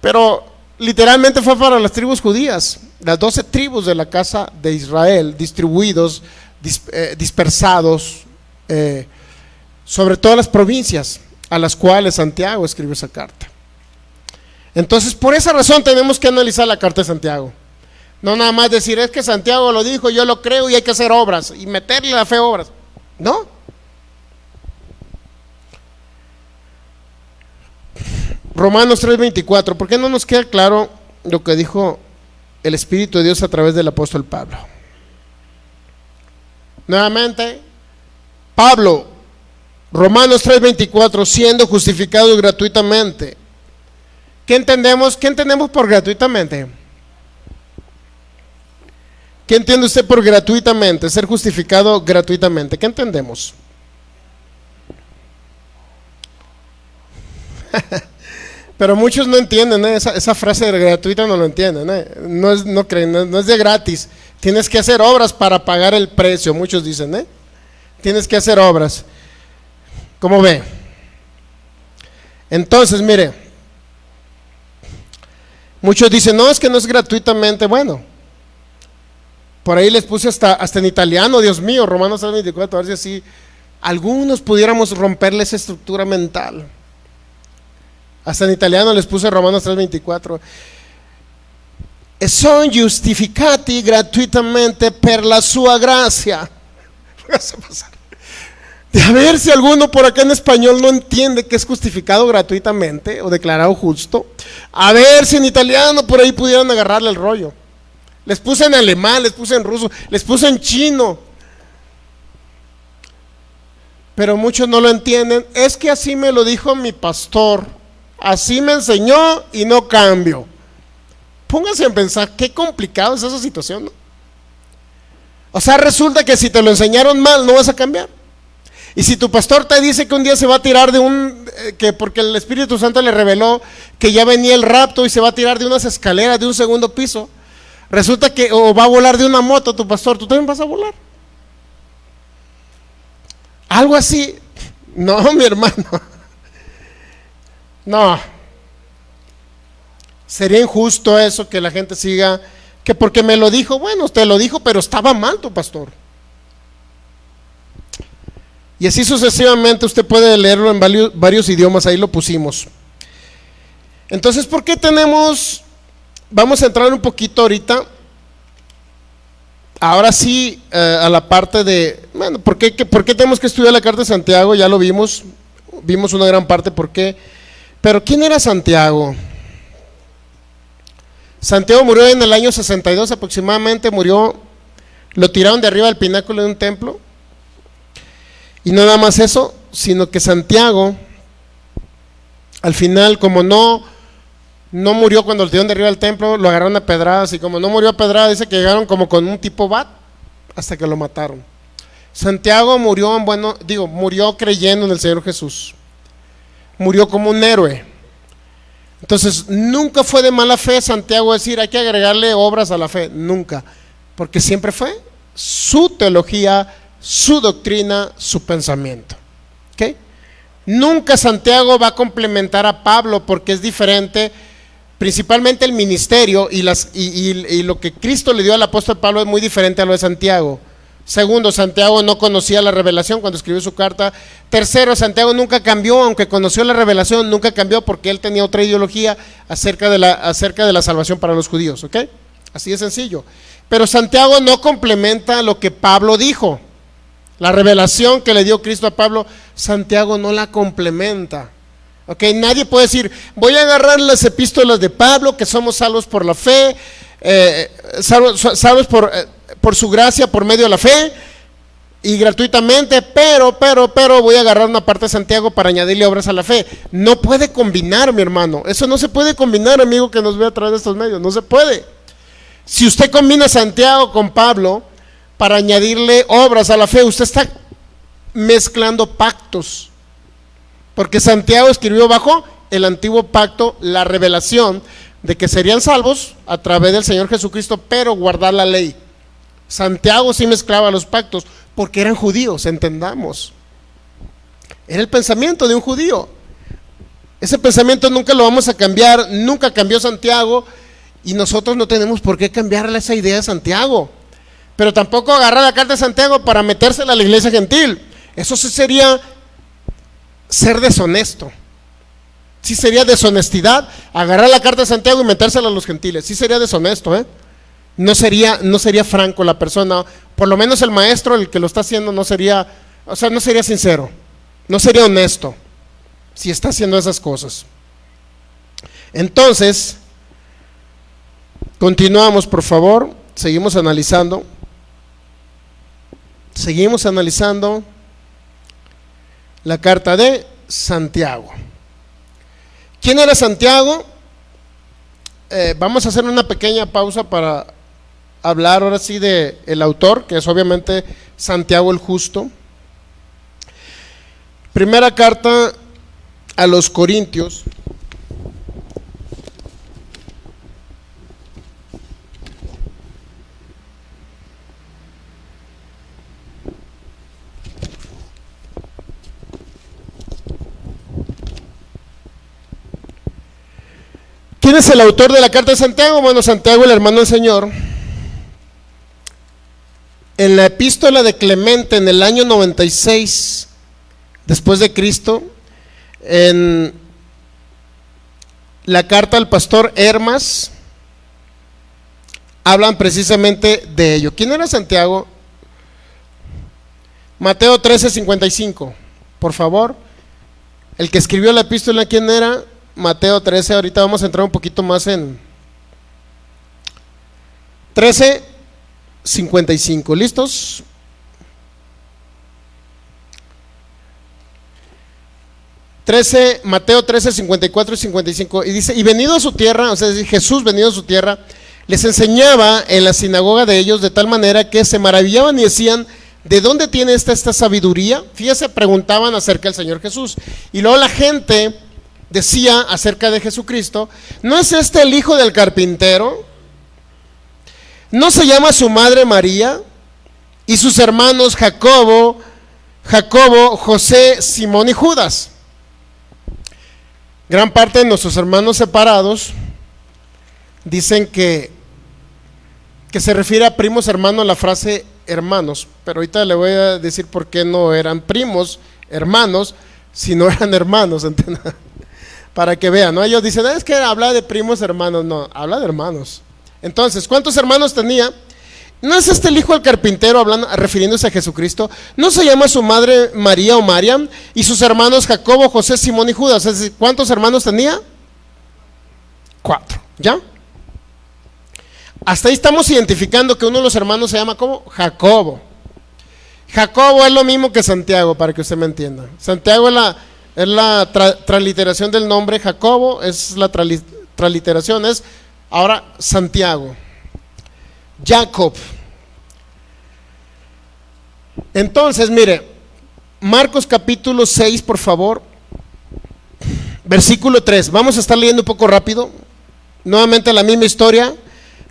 Pero literalmente fue para las tribus judías, las 12 tribus de la casa de Israel, distribuidos, dispersados, sobre todas las provincias a las cuales Santiago escribió esa carta. Entonces, por esa razón tenemos que analizar la carta de Santiago. No nada más decir: es que Santiago lo dijo, yo lo creo y hay que hacer obras y meterle la fe a obras. No. Romanos 3:24, ¿por qué no nos queda claro lo que dijo el Espíritu de Dios a través del apóstol Pablo? Nuevamente, Pablo, Romanos 3:24, siendo justificados gratuitamente. ¿Qué entendemos por gratuitamente? ¿Qué entiende usted por gratuitamente? Ser justificado gratuitamente. ¿Qué entendemos? Pero muchos no entienden, esa frase de gratuita no lo entienden, no creen, no es de gratis. Tienes que hacer obras para pagar el precio, muchos dicen, tienes que hacer obras. ¿Cómo ve? Entonces, mire, muchos dicen: no, es que no es gratuitamente. Bueno, por ahí les puse hasta en italiano, Dios mío, Romanos 3:24, a ver si así algunos pudiéramos romperle esa estructura mental. Hasta en italiano les puse Romanos 3:24. Son giustificati gratuitamente per la sua grazia. A ver si alguno por acá en español no entiende que es justificado gratuitamente o declarado justo. A ver si en italiano por ahí pudieran agarrarle el rollo. Les puse en alemán, les puse en ruso, les puse en chino. Pero muchos no lo entienden. Es que así me lo dijo mi pastor, así me enseñó y no cambio. Pónganse a pensar qué complicado es esa situación, ¿no? O sea, resulta que si te lo enseñaron mal, no vas a cambiar. Y si tu pastor te dice que un día se va a tirar que porque el Espíritu Santo le reveló que ya venía el rapto y se va a tirar de unas escaleras de un segundo piso, resulta que o va a volar de una moto tu pastor, tú también vas a volar. Algo así. No, mi hermano. No. Sería injusto eso, que la gente siga, que porque me lo dijo. Bueno, usted lo dijo, pero estaba mal tu pastor. Y así sucesivamente. Usted puede leerlo en varios idiomas, ahí lo pusimos. Entonces, ¿por qué vamos a entrar un poquito ahorita, ahora sí, a la parte de, bueno, ¿por qué tenemos que estudiar la carta de Santiago? Ya lo vimos una gran parte por qué. Pero ¿quién era Santiago? Santiago murió en el año 62 aproximadamente, lo tiraron de arriba del pináculo de un templo. Y no nada más eso, sino que Santiago, al final, como no murió cuando lo tiraron de arriba del templo, lo agarraron a pedradas, y como no murió a pedradas, dice que llegaron como con un tipo bat hasta que lo mataron. Santiago murió murió creyendo en el Señor Jesús, murió como un héroe. Entonces nunca fue de mala fe Santiago decir hay que agregarle obras a la fe, nunca, porque siempre fue su teología, su doctrina, su pensamiento. ¿Okay? Nunca Santiago va a complementar a Pablo, porque es diferente, principalmente el ministerio y lo que Cristo le dio al apóstol Pablo es muy diferente a lo de Santiago. Segundo, Santiago no conocía la revelación cuando escribió su carta. Tercero, Santiago nunca cambió, aunque conoció la revelación, nunca cambió porque él tenía otra ideología acerca de la salvación para los judíos, ¿ok? Así de sencillo. Pero Santiago no complementa lo que Pablo dijo. La revelación que le dio Cristo a Pablo, Santiago no la complementa. ¿Ok? Nadie puede decir, voy a agarrar las epístolas de Pablo, que somos salvos por la fe, salvos por su gracia, por medio de la fe y gratuitamente, pero voy a agarrar una parte de Santiago para añadirle obras a la fe. No puede combinar, mi hermano. Eso no se puede combinar, amigo que nos ve a través de estos medios. No se puede. Si usted combina Santiago con Pablo para añadirle obras a la fe, usted está mezclando pactos, porque Santiago escribió bajo el antiguo pacto la revelación de que serían salvos a través del Señor Jesucristo, pero guardar la ley. Santiago sí mezclaba los pactos porque eran judíos, entendamos. Era el pensamiento de un judío. Ese pensamiento nunca lo vamos a cambiar, nunca cambió Santiago, y nosotros no tenemos por qué cambiarle esa idea de Santiago. Pero tampoco agarrar la carta de Santiago para metérsela a la iglesia gentil. Eso sí sería ser deshonesto. Sí sería deshonestidad agarrar la carta de Santiago y metérsela a los gentiles. Sí sería deshonesto, ¿eh? No sería franco la persona, por lo menos el maestro, el que lo está haciendo, no sería sincero, no sería honesto si está haciendo esas cosas. Entonces, continuamos, por favor, seguimos analizando la carta de Santiago. ¿Quién era Santiago? Vamos a hacer una pequeña pausa para hablar ahora sí de el autor, que es obviamente Santiago el Justo. Primera carta a los Corintios. ¿Quién es el autor de la carta de Santiago? Bueno, Santiago, el hermano del Señor. En la epístola de Clemente, en el año 96 después de Cristo, en la carta al pastor Hermas, hablan precisamente de ello. ¿Quién era Santiago? Mateo 13:55, por favor. El que escribió la epístola, ¿quién era? Mateo 13, ahorita vamos a entrar un poquito más en 13:55, ¿listos? Mateo 13, 54 y 55, y dice, y venido a su tierra, o sea, Jesús venido a su tierra, les enseñaba en la sinagoga de ellos de tal manera que se maravillaban y decían, ¿de dónde tiene esta sabiduría? Fíjese, preguntaban acerca del Señor Jesús, y luego la gente decía acerca de Jesucristo, ¿no es este el hijo del carpintero? ¿No se llama su madre María? Y sus hermanos Jacobo, José, Simón y Judas. Gran parte de nuestros hermanos separados dicen que se refiere a primos hermanos la frase hermanos, pero ahorita le voy a decir por qué no eran primos hermanos, si no eran hermanos, ¿entiendes? Para que vean, ¿no? Ellos dicen, es que habla de primos hermanos, no, habla de hermanos. Entonces, ¿cuántos hermanos tenía? ¿No es este el hijo del carpintero, refiriéndose a Jesucristo? ¿No se llama su madre María o Mariam? Y sus hermanos Jacobo, José, Simón y Judas. Es decir, ¿cuántos hermanos tenía? 4, ¿ya? Hasta ahí estamos identificando que uno de los hermanos se llama ¿cómo? Jacobo. Jacobo es lo mismo que Santiago, para que usted me entienda. Santiago es la transliteración del nombre, Jacobo es la transliteración, es ahora Santiago. Jacob. Entonces, mire, Marcos capítulo 6, por favor, versículo 3. Vamos a estar leyendo un poco rápido. Nuevamente la misma historia.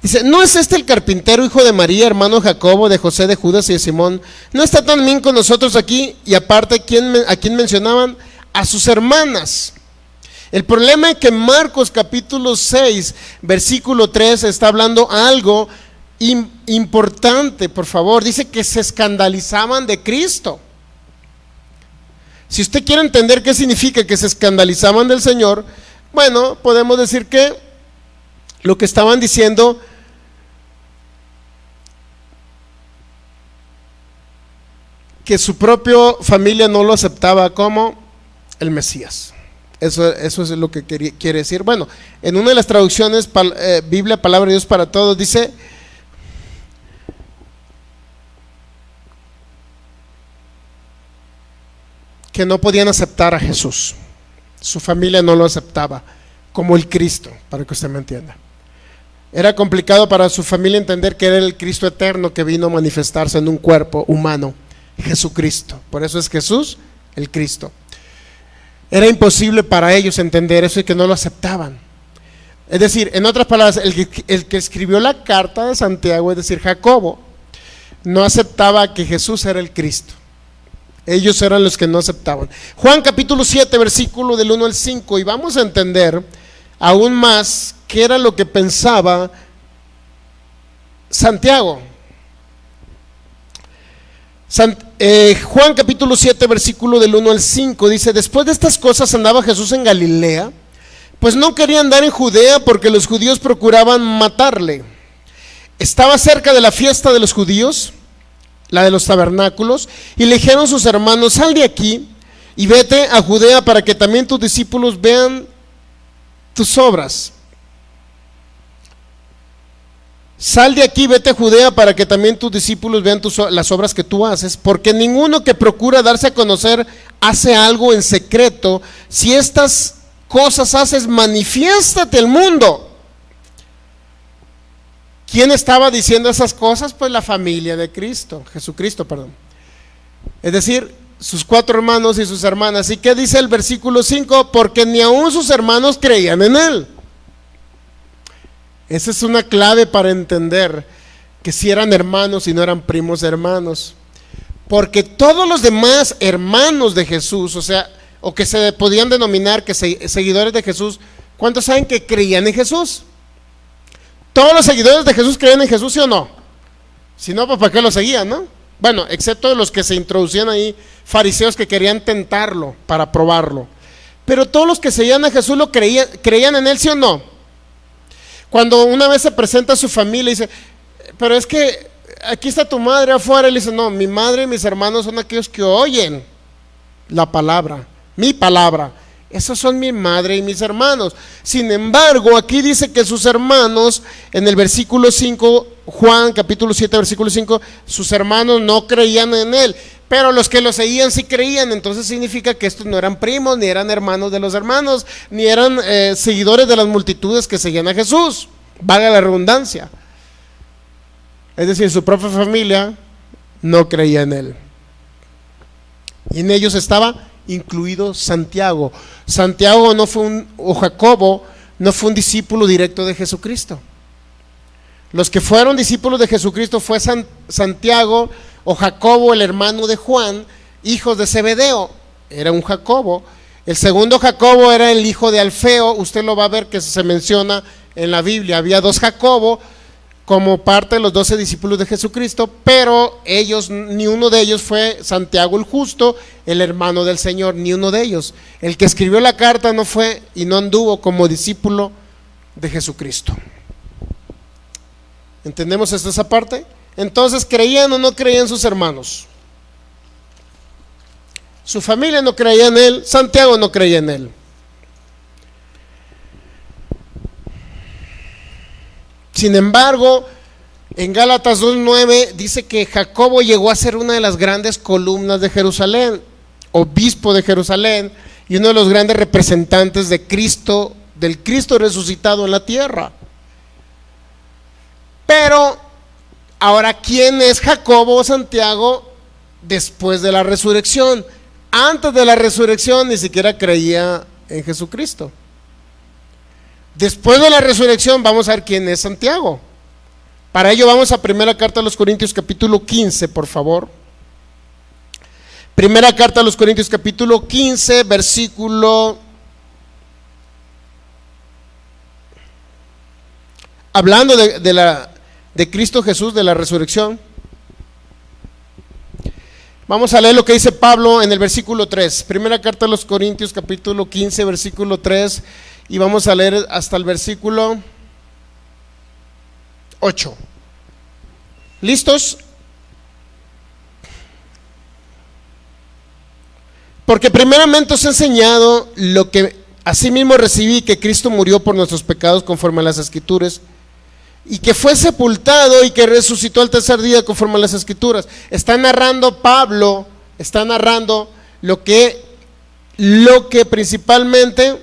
Dice, ¿no es este el carpintero, hijo de María, hermano de Jacobo, de José, de Judas y de Simón? ¿No está también con nosotros aquí? Y aparte, ¿a quién mencionaban? A sus hermanas. El problema es que Marcos capítulo 6, versículo 3 está hablando algo importante, por favor. Dice que se escandalizaban de Cristo. Si usted quiere entender qué significa que se escandalizaban del Señor, bueno, podemos decir que lo que estaban diciendo, que su propia familia no lo aceptaba como el Mesías. Eso es lo que quiere decir. Bueno, en una de las traducciones, Biblia, Palabra de Dios para Todos, dice que no podían aceptar a Jesús. Su familia no lo aceptaba como el Cristo, para que usted me entienda. Era complicado para su familia entender que era el Cristo eterno que vino a manifestarse en un cuerpo humano, Jesucristo. Por eso es Jesús, el Cristo. Era imposible para ellos entender eso y que no lo aceptaban. Es decir, en otras palabras, el que escribió la carta de Santiago, es decir, Jacobo, no aceptaba que Jesús era el Cristo. Ellos eran los que no aceptaban. Juan capítulo 7, versículo del 1 al 5, y vamos a entender aún más qué era lo que pensaba Santiago. Juan capítulo 7, versículo del 1 al 5 dice: después de estas cosas andaba Jesús en Galilea, pues no quería andar en Judea porque los judíos procuraban matarle. Estaba cerca de la fiesta de los judíos, la de los tabernáculos, y le dijeron sus hermanos: sal de aquí y vete a Judea para que también tus discípulos vean tus obras. Sal de aquí, vete a Judea para que también tus discípulos vean las obras que tú haces, porque ninguno que procura darse a conocer hace algo en secreto. Si estas cosas haces, manifiéstate al mundo. ¿Quién estaba diciendo esas cosas? Pues la familia de Cristo, Jesucristo, perdón. Es decir, sus 4 hermanos y sus hermanas. ¿Y qué dice el versículo 5? Porque ni aun sus hermanos creían en él. Esa es una clave para entender que si eran hermanos y no eran primos hermanos. Porque todos los demás hermanos de Jesús, o que se podían denominar que seguidores de Jesús, ¿cuántos saben que creían en Jesús? ¿Todos los seguidores de Jesús creían en Jesús, sí o no? Si no, pues ¿para qué lo seguían, no? Bueno, excepto los que se introducían ahí, fariseos que querían tentarlo para probarlo. Pero todos los que seguían a Jesús lo creían en él, ¿sí o no? Cuando una vez se presenta a su familia y dice: pero es que aquí está tu madre afuera, él dice: no, mi madre y mis hermanos son aquellos que oyen la palabra, mi palabra. Esos son mi madre y mis hermanos. Sin embargo, aquí dice que sus hermanos, en el versículo 5, Juan capítulo 7, versículo 5, sus hermanos no creían en él, pero los que lo seguían sí creían. Entonces significa que estos no eran primos, ni eran hermanos de los hermanos, ni eran seguidores de las multitudes que seguían a Jesús, valga la redundancia. Es decir, su propia familia no creía en él. Y en ellos estaba incluido Santiago. Santiago no fue o Jacobo no fue un discípulo directo de Jesucristo. Los que fueron discípulos de Jesucristo fue Santiago o Jacobo, el hermano de Juan, hijos de Zebedeo. Era un Jacobo. El segundo Jacobo era el hijo de Alfeo. Usted lo va a ver que se menciona en la Biblia. Había 2 Jacobo como parte de los 12 discípulos de Jesucristo, pero ellos, ni uno de ellos fue Santiago el justo, el hermano del Señor, ni uno de ellos. El que escribió la carta no fue y no anduvo como discípulo de Jesucristo. ¿Entendemos esa parte? Entonces, ¿creían o no creían sus hermanos? Su familia no creía en él, Santiago no creía en él. Sin embargo, En Gálatas 2:9 dice que Jacobo llegó a ser una de las grandes columnas de Jerusalén, obispo de Jerusalén, y uno de los grandes representantes de Cristo, del Cristo resucitado en la tierra. Pero ahora, ¿quién es Jacobo o Santiago después de la resurrección? Antes de la resurrección ni siquiera creía en Jesucristo. Después de la resurrección vamos a ver quién es Santiago. Para ello vamos a primera carta a los Corintios capítulo 15, por favor. Primera carta a los Corintios capítulo 15, versículo... Hablando de Cristo Jesús, de la resurrección. Vamos a leer lo que dice Pablo en el versículo 3. Primera carta a los Corintios capítulo 15, versículo 3. Y vamos a leer hasta el versículo 8. ¿Listos? Porque primeramente os he enseñado lo que asimismo recibí, que Cristo murió por nuestros pecados conforme a las Escrituras, y que fue sepultado y que resucitó al tercer día conforme a las Escrituras. Está narrando Pablo, está narrando lo que principalmente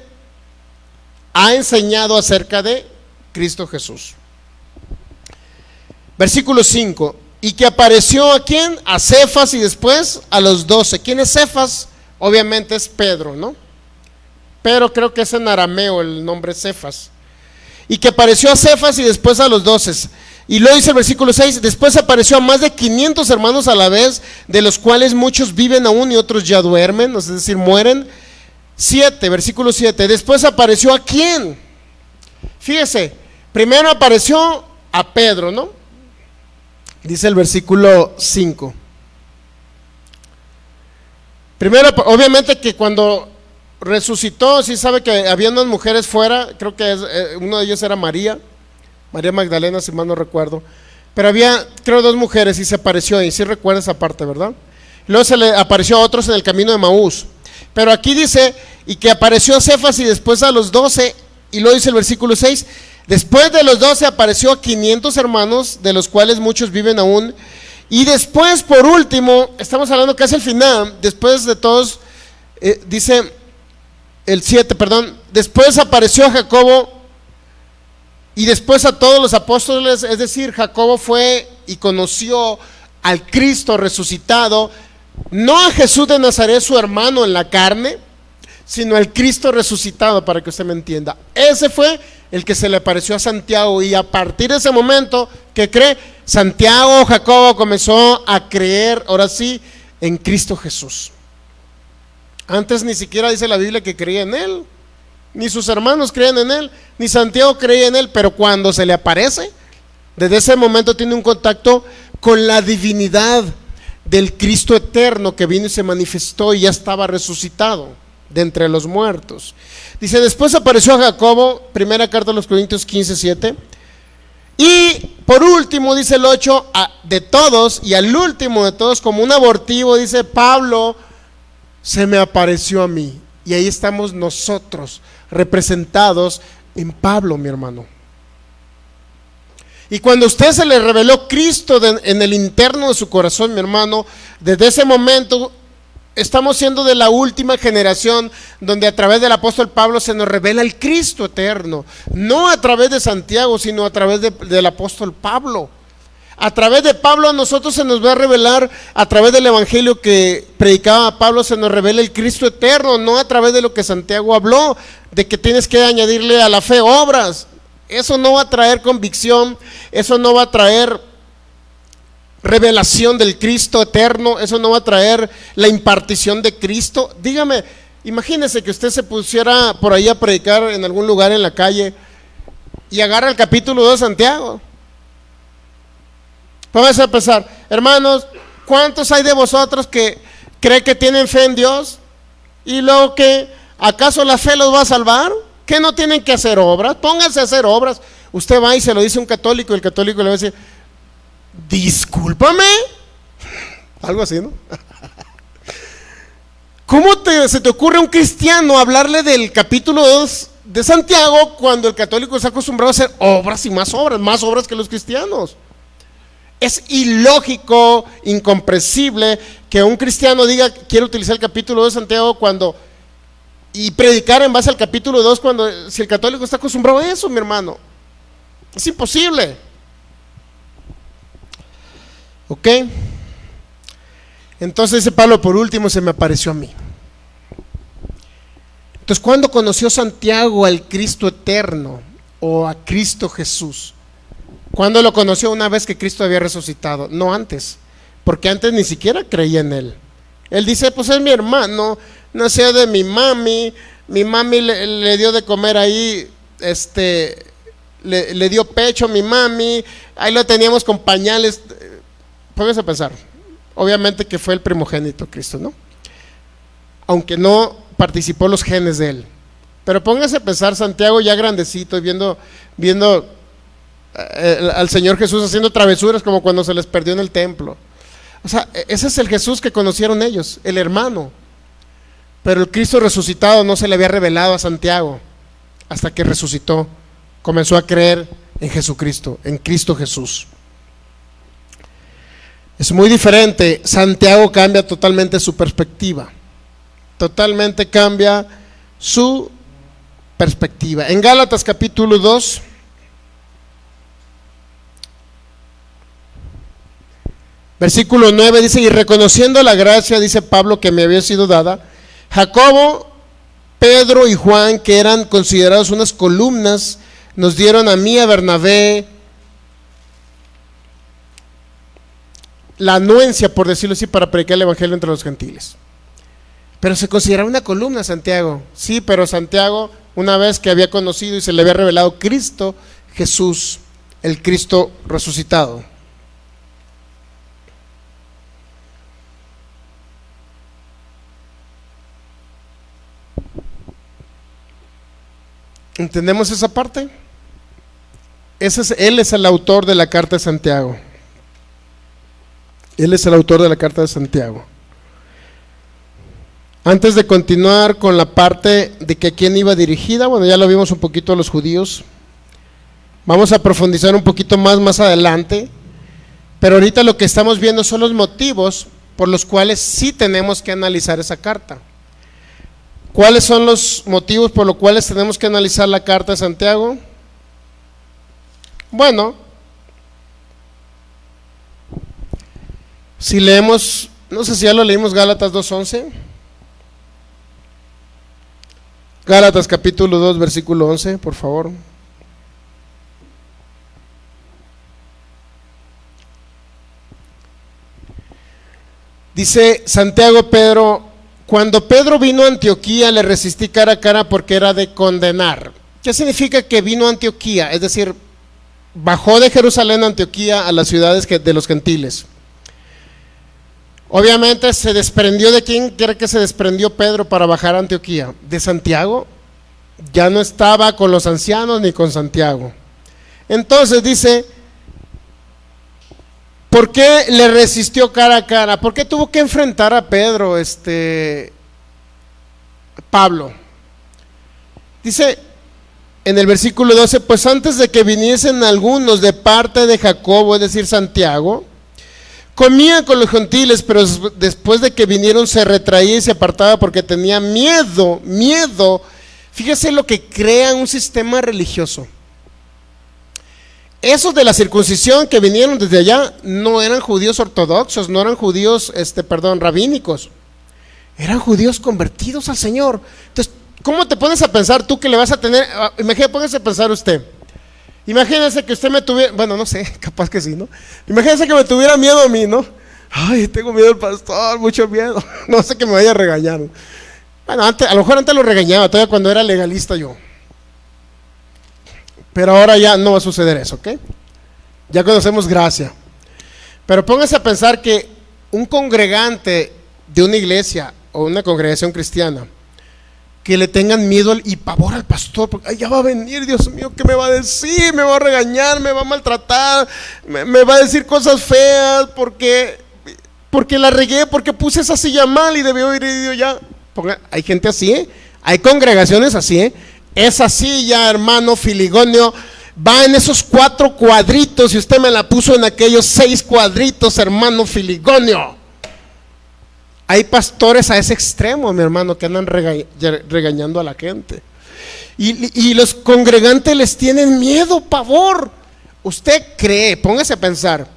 ha enseñado acerca de Cristo Jesús. Versículo 5, y que apareció ¿a quién? A Cefas y después a los 12. ¿Quién es Cefas? Obviamente es Pedro, ¿no? Pero creo que es en arameo el nombre Cefas. Y que apareció a Cefas y después a los 12. Y luego dice el versículo 6, después apareció a más de 500 hermanos a la vez, de los cuales muchos viven aún y otros ya duermen, es decir, mueren. 7, versículo 7, después apareció ¿a quién? Fíjese, primero apareció a Pedro, ¿no? Dice el versículo 5. Primero, obviamente que cuando resucitó, sí sabe que había unas mujeres fuera, creo que uno de ellos era María Magdalena, si mal no recuerdo, pero había, creo, 2 mujeres y se apareció, y sí recuerda esa parte, ¿verdad? Luego se le apareció a otros en el camino de Maús, pero aquí dice, y que apareció a Cefas y después a los 12, y luego dice el versículo 6, después de los 12 apareció a 500 hermanos, de los cuales muchos viven aún, y después, por último, estamos hablando casi al final, después de todos, dice el 7, perdón, después apareció a Jacobo y después a todos los apóstoles, es decir, Jacobo fue y conoció al Cristo resucitado, no a Jesús de Nazaret, su hermano en la carne, sino al Cristo resucitado, para que usted me entienda. Ese fue el que se le apareció a Santiago, y a partir de ese momento, ¿qué cree? Santiago, Jacobo comenzó a creer, ahora sí, en Cristo Jesús. Antes ni siquiera dice la Biblia que creía en él, ni sus hermanos creían en él, ni Santiago creía en él, pero cuando se le aparece, desde ese momento tiene un contacto con la divinidad del Cristo eterno que vino y se manifestó y ya estaba resucitado de entre los muertos. Dice, después apareció a Jacobo, primera carta a los Corintios 15:7, y por último, dice el 8, de todos, y al último de todos, como un abortivo, dice Pablo, se me apareció a mí. Y ahí estamos nosotros representados en Pablo, mi hermano. Y cuando a usted se le reveló Cristo en el interno de su corazón, mi hermano, desde ese momento estamos siendo de la última generación donde a través del apóstol Pablo se nos revela el Cristo eterno, no a través de Santiago, sino a través del apóstol Pablo. A través de Pablo a nosotros se nos va a revelar, a través del evangelio que predicaba Pablo, se nos revela el Cristo eterno, no a través de lo que Santiago habló, de que tienes que añadirle a la fe obras. Eso no va a traer convicción, eso no va a traer revelación del Cristo eterno, eso no va a traer la impartición de Cristo. Dígame, imagínese que usted se pusiera por ahí a predicar en algún lugar en la calle y agarra el capítulo 2 de Santiago. Vamos a empezar, hermanos, ¿cuántos hay de vosotros que creen que tienen fe en Dios? Y luego, que ¿acaso la fe los va a salvar? ¿Que no tienen que hacer obras? Pónganse a hacer obras. Usted va y se lo dice a un católico, y el católico le va a decir, discúlpame, algo así, ¿no? ¿Cómo se te ocurre a un cristiano hablarle del capítulo 2 de Santiago cuando el católico está acostumbrado a hacer obras y más obras que los cristianos? Es ilógico, incomprensible que un cristiano diga, quiero utilizar el capítulo 2 de Santiago y predicar en base al capítulo 2 cuando, si el católico está acostumbrado a eso, mi hermano. Es imposible. ¿Ok? Entonces dice Pablo, por último se me apareció a mí. Entonces, ¿cuándo conoció Santiago al Cristo eterno o a Cristo Jesús? ¿Cuándo lo conoció? Una vez que Cristo había resucitado, no antes, porque antes ni siquiera creía en él. Él dice, pues es mi hermano, nació de mi mami le dio de comer ahí, le dio pecho a mi mami, ahí lo teníamos con pañales. Póngase a pensar, obviamente que fue el primogénito Cristo, ¿no? Aunque no participó los genes de él. Pero póngase a pensar, Santiago ya grandecito y viendo al Señor Jesús haciendo travesuras como cuando se les perdió en el templo. O sea, ese es el Jesús que conocieron ellos, el hermano. Pero el Cristo resucitado no se le había revelado a Santiago hasta que resucitó, comenzó a creer en Jesucristo, en Cristo Jesús. Es muy diferente. Santiago cambia totalmente su perspectiva. Totalmente cambia su perspectiva. En Gálatas capítulo 2, versículo 9 dice, y reconociendo la gracia, dice Pablo, que me había sido dada, Jacobo, Pedro y Juan, que eran considerados unas columnas, nos dieron a mí, a Bernabé, la anuencia, por decirlo así, para predicar el evangelio entre los gentiles. Pero se consideraba una columna Santiago. Sí, pero Santiago, una vez que había conocido y se le había revelado Cristo Jesús, el Cristo resucitado. ¿Entendemos esa parte? Él es el autor de la carta de Santiago. Él es el autor de la carta de Santiago. Antes de continuar con la parte de que a quién iba dirigida, bueno, ya lo vimos un poquito a los judíos. Vamos a profundizar un poquito más adelante. Pero ahorita lo que estamos viendo son los motivos por los cuales sí tenemos que analizar esa carta. ¿Cuáles son los motivos por los cuales tenemos que analizar la carta de Santiago? Bueno, si leemos, no sé si ya lo leímos, Gálatas 2:11. Gálatas capítulo 2, versículo 11, por favor. Dice Santiago Pedro, cuando Pedro vino a Antioquía le resistí cara a cara porque era de condenar. ¿Qué significa que vino a Antioquía? Es decir, bajó de Jerusalén a Antioquía, a las ciudades de los gentiles. Obviamente se desprendió. ¿De quién quiere que se desprendió Pedro para bajar a Antioquía? De Santiago. Ya no estaba con los ancianos ni con Santiago. Entonces dice, ¿por qué le resistió cara a cara? ¿Por qué tuvo que enfrentar a Pedro, Pablo? Dice en el versículo 12, pues antes de que viniesen algunos de parte de Jacobo, es decir, Santiago, comía con los gentiles, pero después de que vinieron se retraía y se apartaba porque tenía miedo. Fíjese lo que crea un sistema religioso. Esos de la circuncisión que vinieron desde allá no eran judíos ortodoxos, no eran judíos, rabínicos. Eran judíos convertidos al Señor. Entonces, ¿cómo te pones a pensar tú que le vas a tener? Póngase a pensar usted. Imagínense que usted me tuviera, bueno, no sé, capaz que sí, ¿no? Imagínense que me tuviera miedo a mí, ¿no? Ay, tengo miedo al pastor, mucho miedo. No sé que me vaya a regañar. Bueno, a lo mejor antes lo regañaba, todavía cuando era legalista yo. Pero ahora ya no va a suceder eso, ¿ok? Ya conocemos gracia. Pero póngase a pensar que un congregante de una iglesia o una congregación cristiana que le tengan miedo y pavor al pastor, porque ay, ya va a venir, Dios mío, ¿qué me va a decir? Me va a regañar, me va a maltratar, me va a decir cosas feas, porque la regué, porque puse esa silla mal y debió haber ido ya. Hay gente así, hay congregaciones así, esa silla, hermano Filigonio, va en esos 4 cuadritos y usted me la puso en aquellos 6 cuadritos, hermano Filigonio. Hay pastores a ese extremo, mi hermano, que andan regañando a la gente. Y los congregantes les tienen miedo, pavor. Usted cree, póngase a pensar,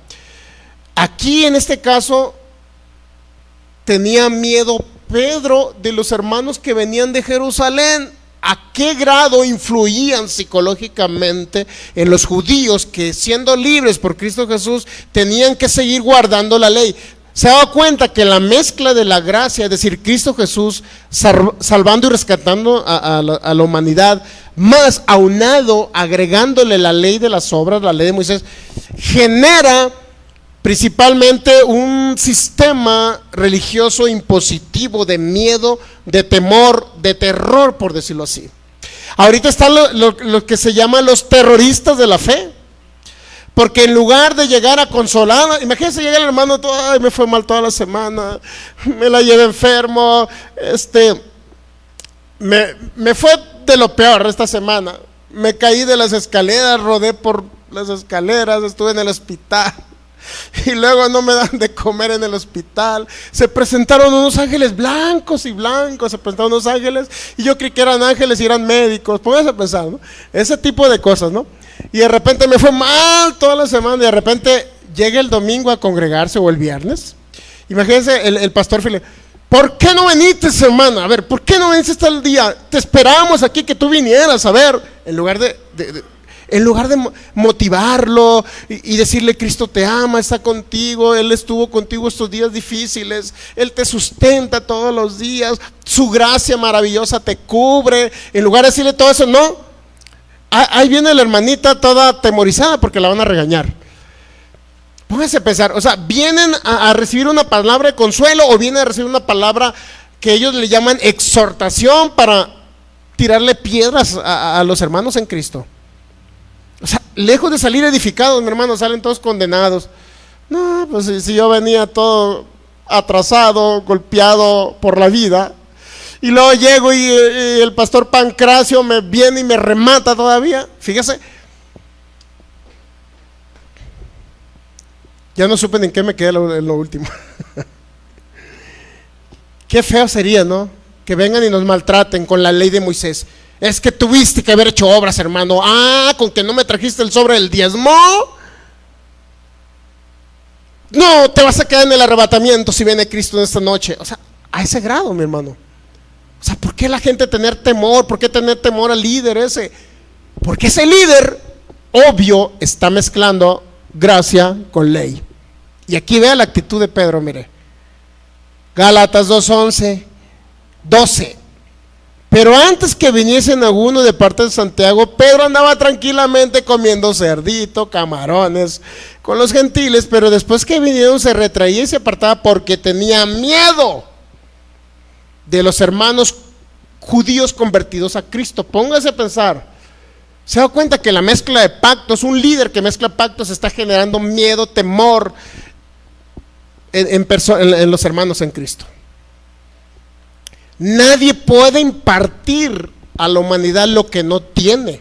aquí en este caso tenía miedo Pedro de los hermanos que venían de Jerusalén. ¿A qué grado influían psicológicamente en los judíos que, siendo libres por Cristo Jesús, tenían que seguir guardando la ley? Se ha dado cuenta que la mezcla de la gracia, es decir, Cristo Jesús salvando y rescatando a la humanidad, más aunado, agregándole la ley de las obras, la ley de Moisés, genera principalmente un sistema religioso impositivo de miedo, de temor, de terror, por decirlo así. Ahorita están lo que se llaman los terroristas de la fe. Porque en lugar de llegar a consolar, imagínense, llega el hermano, ay, me fue mal toda la semana, me la llevé enfermo, me fue de lo peor esta semana, me caí de las escaleras, rodé por las escaleras, estuve en el hospital y luego no me dan de comer en el hospital. Se presentaron unos ángeles blancos, se presentaron unos ángeles y yo creí que eran ángeles y eran médicos. Pónganse a pensar, ¿no? Ese tipo de cosas, ¿no? Y de repente me fue mal toda la semana y de repente llega el domingo a congregarse o el viernes. Imagínense el pastor Filipe: ¿por qué no veniste, hermana? A ver, ¿por qué no viniste hasta el día? Te esperábamos aquí que tú vinieras, a ver, en lugar de motivarlo y decirle: Cristo te ama, está contigo, Él estuvo contigo estos días difíciles, Él te sustenta todos los días, su gracia maravillosa te cubre. En lugar de decirle todo eso, no. Ahí viene la hermanita toda atemorizada porque la van a regañar. Pónganse a pensar, o sea, ¿vienen a recibir una palabra de consuelo o vienen a recibir una palabra que ellos le llaman exhortación para tirarle piedras a los hermanos en Cristo? O sea, lejos de salir edificados, mi hermano, salen todos condenados. No, pues si yo venía todo atrasado, golpeado por la vida, y luego llego y el pastor Pancracio me viene y me remata todavía. Fíjese, ya no supe ni en qué me quedé en lo último. Qué feo sería, ¿no? Que vengan y nos maltraten con la ley de Moisés. Es que tuviste que haber hecho obras, hermano. Con que no me trajiste el sobre del diezmo, no, te vas a quedar en el arrebatamiento si viene Cristo en esta noche. O sea, a ese grado, mi hermano. O sea, ¿por qué la gente tener temor? ¿Por qué tener temor al líder ese? Porque ese líder, obvio, está mezclando gracia con ley. Y aquí vea la actitud de Pedro, mire. Gálatas 2:11, 12. Pero antes que viniesen alguno de parte de Santiago, Pedro andaba tranquilamente comiendo cerdito, camarones con los gentiles, pero después que vinieron se retraía y se apartaba porque tenía miedo de los hermanos judíos convertidos a Cristo. Póngase a pensar, se da cuenta que la mezcla de pactos, un líder que mezcla pactos está generando miedo, temor en los hermanos en Cristo. Nadie puede impartir a la humanidad lo que no tiene.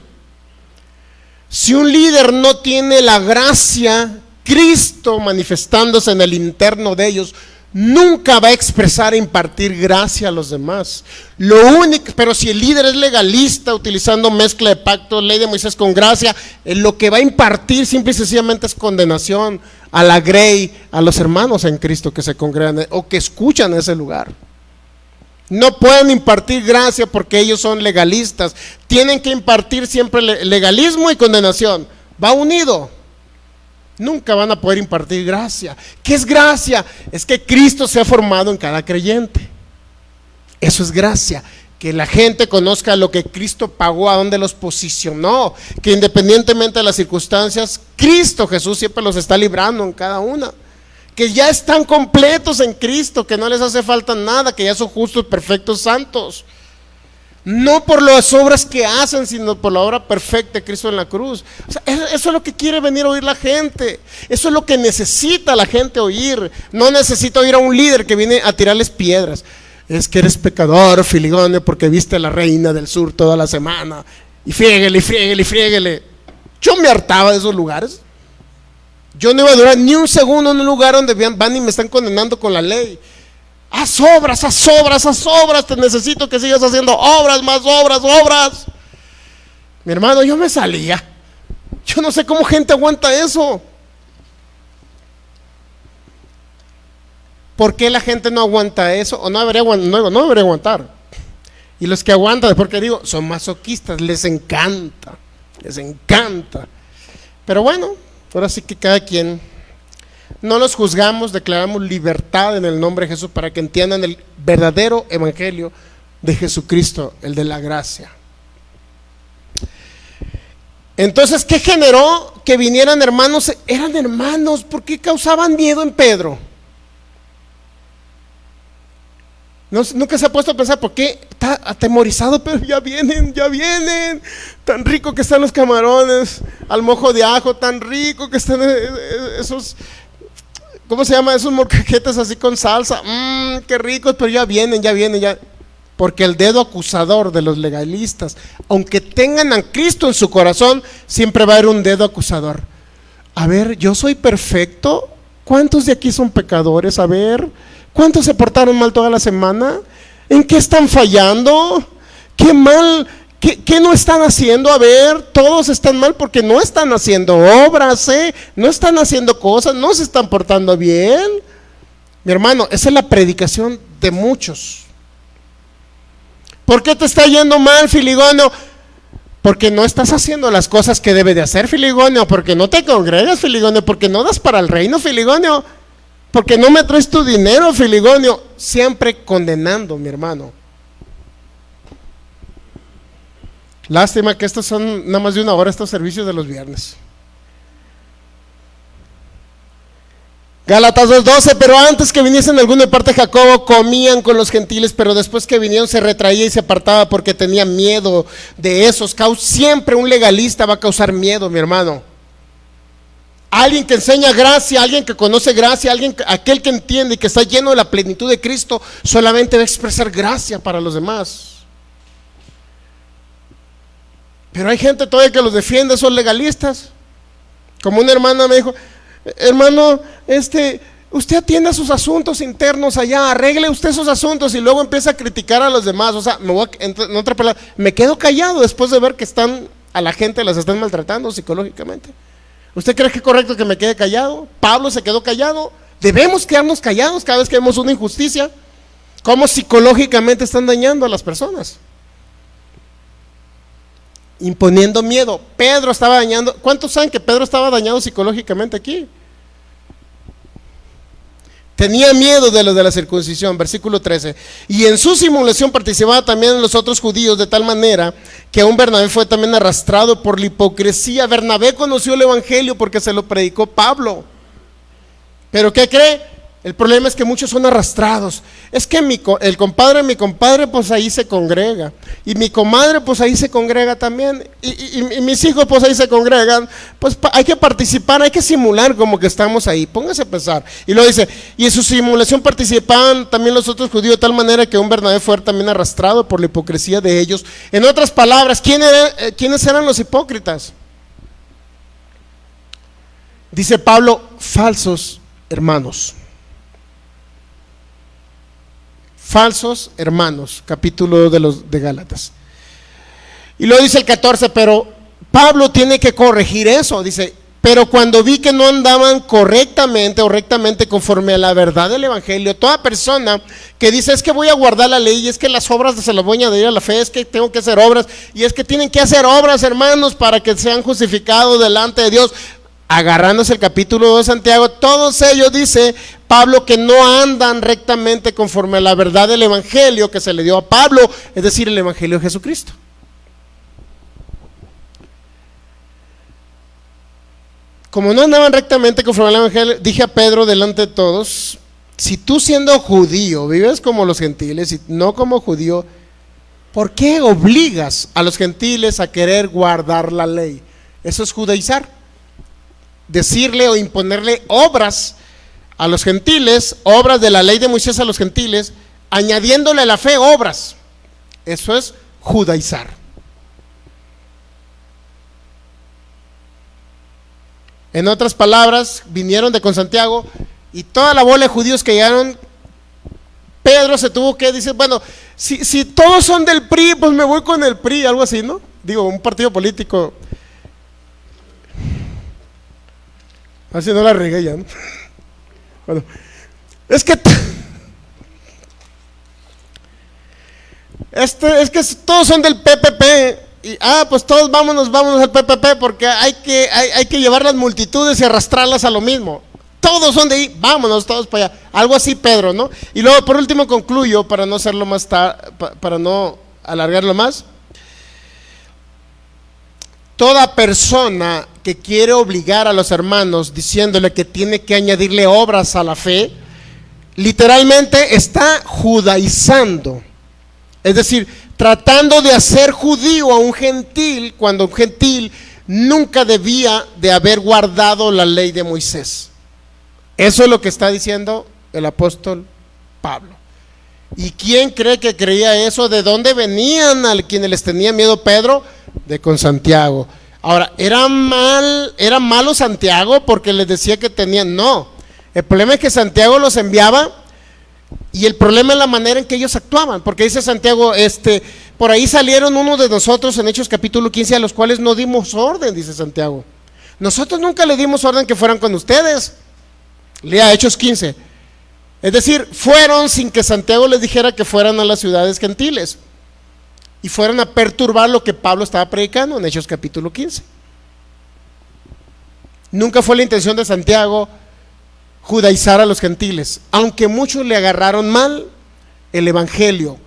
Si un líder no tiene la gracia, Cristo manifestándose en el interno de ellos, nunca va a expresar e impartir gracia a los demás. Lo único, pero si el líder es legalista, utilizando mezcla de pacto, ley de Moisés con gracia, lo que va a impartir simple y sencillamente es condenación a la grey, a los hermanos en Cristo que se congregan o que escuchan en ese lugar. No pueden impartir gracia porque ellos son legalistas. Tienen que impartir siempre legalismo y condenación. Va unido. Nunca van a poder impartir gracia. ¿Qué es gracia? Es que Cristo se ha formado en cada creyente. Eso es gracia. Que la gente conozca lo que Cristo pagó, a dónde los posicionó. Que independientemente de las circunstancias, Cristo Jesús siempre los está librando en cada una. Que ya están completos en Cristo, que no les hace falta nada, que ya son justos, perfectos, santos. No por las obras que hacen, sino por la obra perfecta de Cristo en la cruz. O sea, eso es lo que quiere venir a oír la gente. Eso es lo que necesita la gente oír. No necesita oír a un líder que viene a tirarles piedras. Es que eres pecador, Filigonio, porque viste a la reina del sur toda la semana. Y friéguele, y friéguele, y friéguele. Yo me hartaba de esos lugares. Yo no iba a durar ni un segundo en un lugar donde van y me están condenando con la ley. Haz obras, haz obras, haz obras, te necesito que sigas haciendo obras, más obras, obras. Mi hermano, yo me salía. Yo no sé cómo gente aguanta eso. ¿Por qué la gente no aguanta eso? O no debería aguantar. Y los que aguantan, porque digo, son masoquistas, les encanta. Pero bueno, ahora sí que cada quien, no los juzgamos, declaramos libertad en el nombre de Jesús para que entiendan el verdadero evangelio de Jesucristo, el de la gracia. Entonces, ¿qué generó que vinieran hermanos? Eran hermanos, ¿por qué causaban miedo en Pedro? Nunca se ha puesto a pensar por qué está atemorizado, pero ya vienen, tan rico que están los camarones al mojo de ajo, tan rico que están esos, ¿cómo se llama? Esos molcajetes así con salsa, qué ricos, pero ya vienen, porque el dedo acusador de los legalistas, aunque tengan a Cristo en su corazón, siempre va a haber un dedo acusador. A ver, yo soy perfecto, ¿cuántos de aquí son pecadores? A ver, ¿cuántos se portaron mal toda la semana? ¿En qué están fallando? ¿Qué mal? ¿Qué no están haciendo? A ver, todos están mal porque no están haciendo obras, no están haciendo cosas, no se están portando bien. Mi hermano, esa es la predicación de muchos. ¿Por qué te está yendo mal, Filigonio? Porque no estás haciendo las cosas que debe de hacer, Filigonio, porque no te congregas, Filigonio, porque no das para el reino, Filigonio, porque no me traes tu dinero, Filigonio. Siempre condenando, mi hermano. Lástima que estos son nada más de una hora, estos servicios de los viernes. Gálatas 2:12, pero antes que viniesen alguno de parte de Jacobo, comían con los gentiles, pero después que vinieron se retraía y se apartaba porque tenía miedo de esos. Siempre un legalista va a causar miedo, mi hermano. Alguien que enseña gracia, alguien que conoce gracia, aquel que entiende y que está lleno de la plenitud de Cristo, solamente va a expresar gracia para los demás. Pero hay gente todavía que los defiende, esos legalistas. Como una hermana me dijo: hermano, usted atienda sus asuntos internos allá, arregle usted sus asuntos, y luego empieza a criticar a los demás. O sea, en otra palabra, me quedo callado después de ver que a la gente las están maltratando psicológicamente. ¿Usted cree que es correcto que me quede callado? Pablo se quedó callado. Debemos quedarnos callados cada vez que vemos una injusticia. ¿Cómo psicológicamente están dañando a las personas? Imponiendo miedo. Pedro estaba dañando. ¿Cuántos saben que Pedro estaba dañado psicológicamente aquí? Tenía miedo de los de la circuncisión, versículo 13. Y en su simulación participaba también los otros judíos, de tal manera que aún Bernabé fue también arrastrado por la hipocresía. Bernabé conoció el evangelio porque se lo predicó Pablo. ¿Pero qué cree? El problema es que muchos son arrastrados. Es que el compadre de mi compadre, pues ahí se congrega. Y mi comadre, pues ahí se congrega también. Y mis hijos, pues ahí se congregan. Pues hay que participar, hay que simular como que estamos ahí. Póngase a pensar. Y luego dice: y en su simulación participaban también los otros judíos, de tal manera que un Bernabé fue también arrastrado por la hipocresía de ellos. En otras palabras, ¿quiénes eran los hipócritas? Dice Pablo: falsos hermanos. Falsos hermanos, capítulo 2 de Gálatas. Y luego dice el 14, pero Pablo tiene que corregir eso. Dice: pero cuando vi que no andaban correctamente o rectamente conforme a la verdad del evangelio, toda persona que dice: es que voy a guardar la ley, y es que las obras se las voy a añadir a la fe, es que tengo que hacer obras, y es que tienen que hacer obras, hermanos, para que sean justificados delante de Dios. Agarrándose el capítulo 2 de Santiago, todos ellos, dice Pablo, que no andan rectamente conforme a la verdad del evangelio que se le dio a Pablo, es decir, el evangelio de Jesucristo. Como no andaban rectamente conforme al evangelio, dije a Pedro delante de todos: si tú, siendo judío, vives como los gentiles y no como judío, ¿por qué obligas a los gentiles a querer guardar la ley? Eso es judaizar. Decirle o imponerle obras a los gentiles, obras de la ley de Moisés a los gentiles, añadiéndole a la fe obras. Eso es judaizar. En otras palabras, vinieron de con Santiago y toda la bola de judíos que llegaron, Pedro se tuvo que decir, bueno, si todos son del PRI, pues me voy con el PRI, algo así, ¿no? Digo, un partido político. Así no la regué ya, ¿no? Bueno, es que todos son del PPP y pues todos vámonos al PPP porque hay que llevar las multitudes y arrastrarlas a lo mismo. Todos son de ahí, vámonos todos para allá. Algo así, Pedro, ¿no? Y luego por último concluyo para no hacerlo más para no alargarlo más. Toda persona que quiere obligar a los hermanos diciéndole que tiene que añadirle obras a la fe, literalmente está judaizando. Es decir, tratando de hacer judío a un gentil, cuando un gentil nunca debía de haber guardado la ley de Moisés. Eso es lo que está diciendo el apóstol Pablo. ¿Y quién cree que creía eso? ¿De dónde venían a quienes les tenía miedo Pedro? De con Santiago. Ahora, ¿era malo Santiago porque les decía que tenían? No, el problema es que Santiago los enviaba y el problema es la manera en que ellos actuaban, porque dice Santiago, por ahí salieron unos de nosotros en Hechos capítulo 15 a los cuales no dimos orden, dice Santiago. Nosotros nunca le dimos orden que fueran con ustedes. Lea Hechos 15. Es decir, fueron sin que Santiago les dijera que fueran a las ciudades gentiles y fueran a perturbar lo que Pablo estaba predicando en Hechos capítulo 15. Nunca fue la intención de Santiago judaizar a los gentiles, aunque muchos le agarraron mal el evangelio.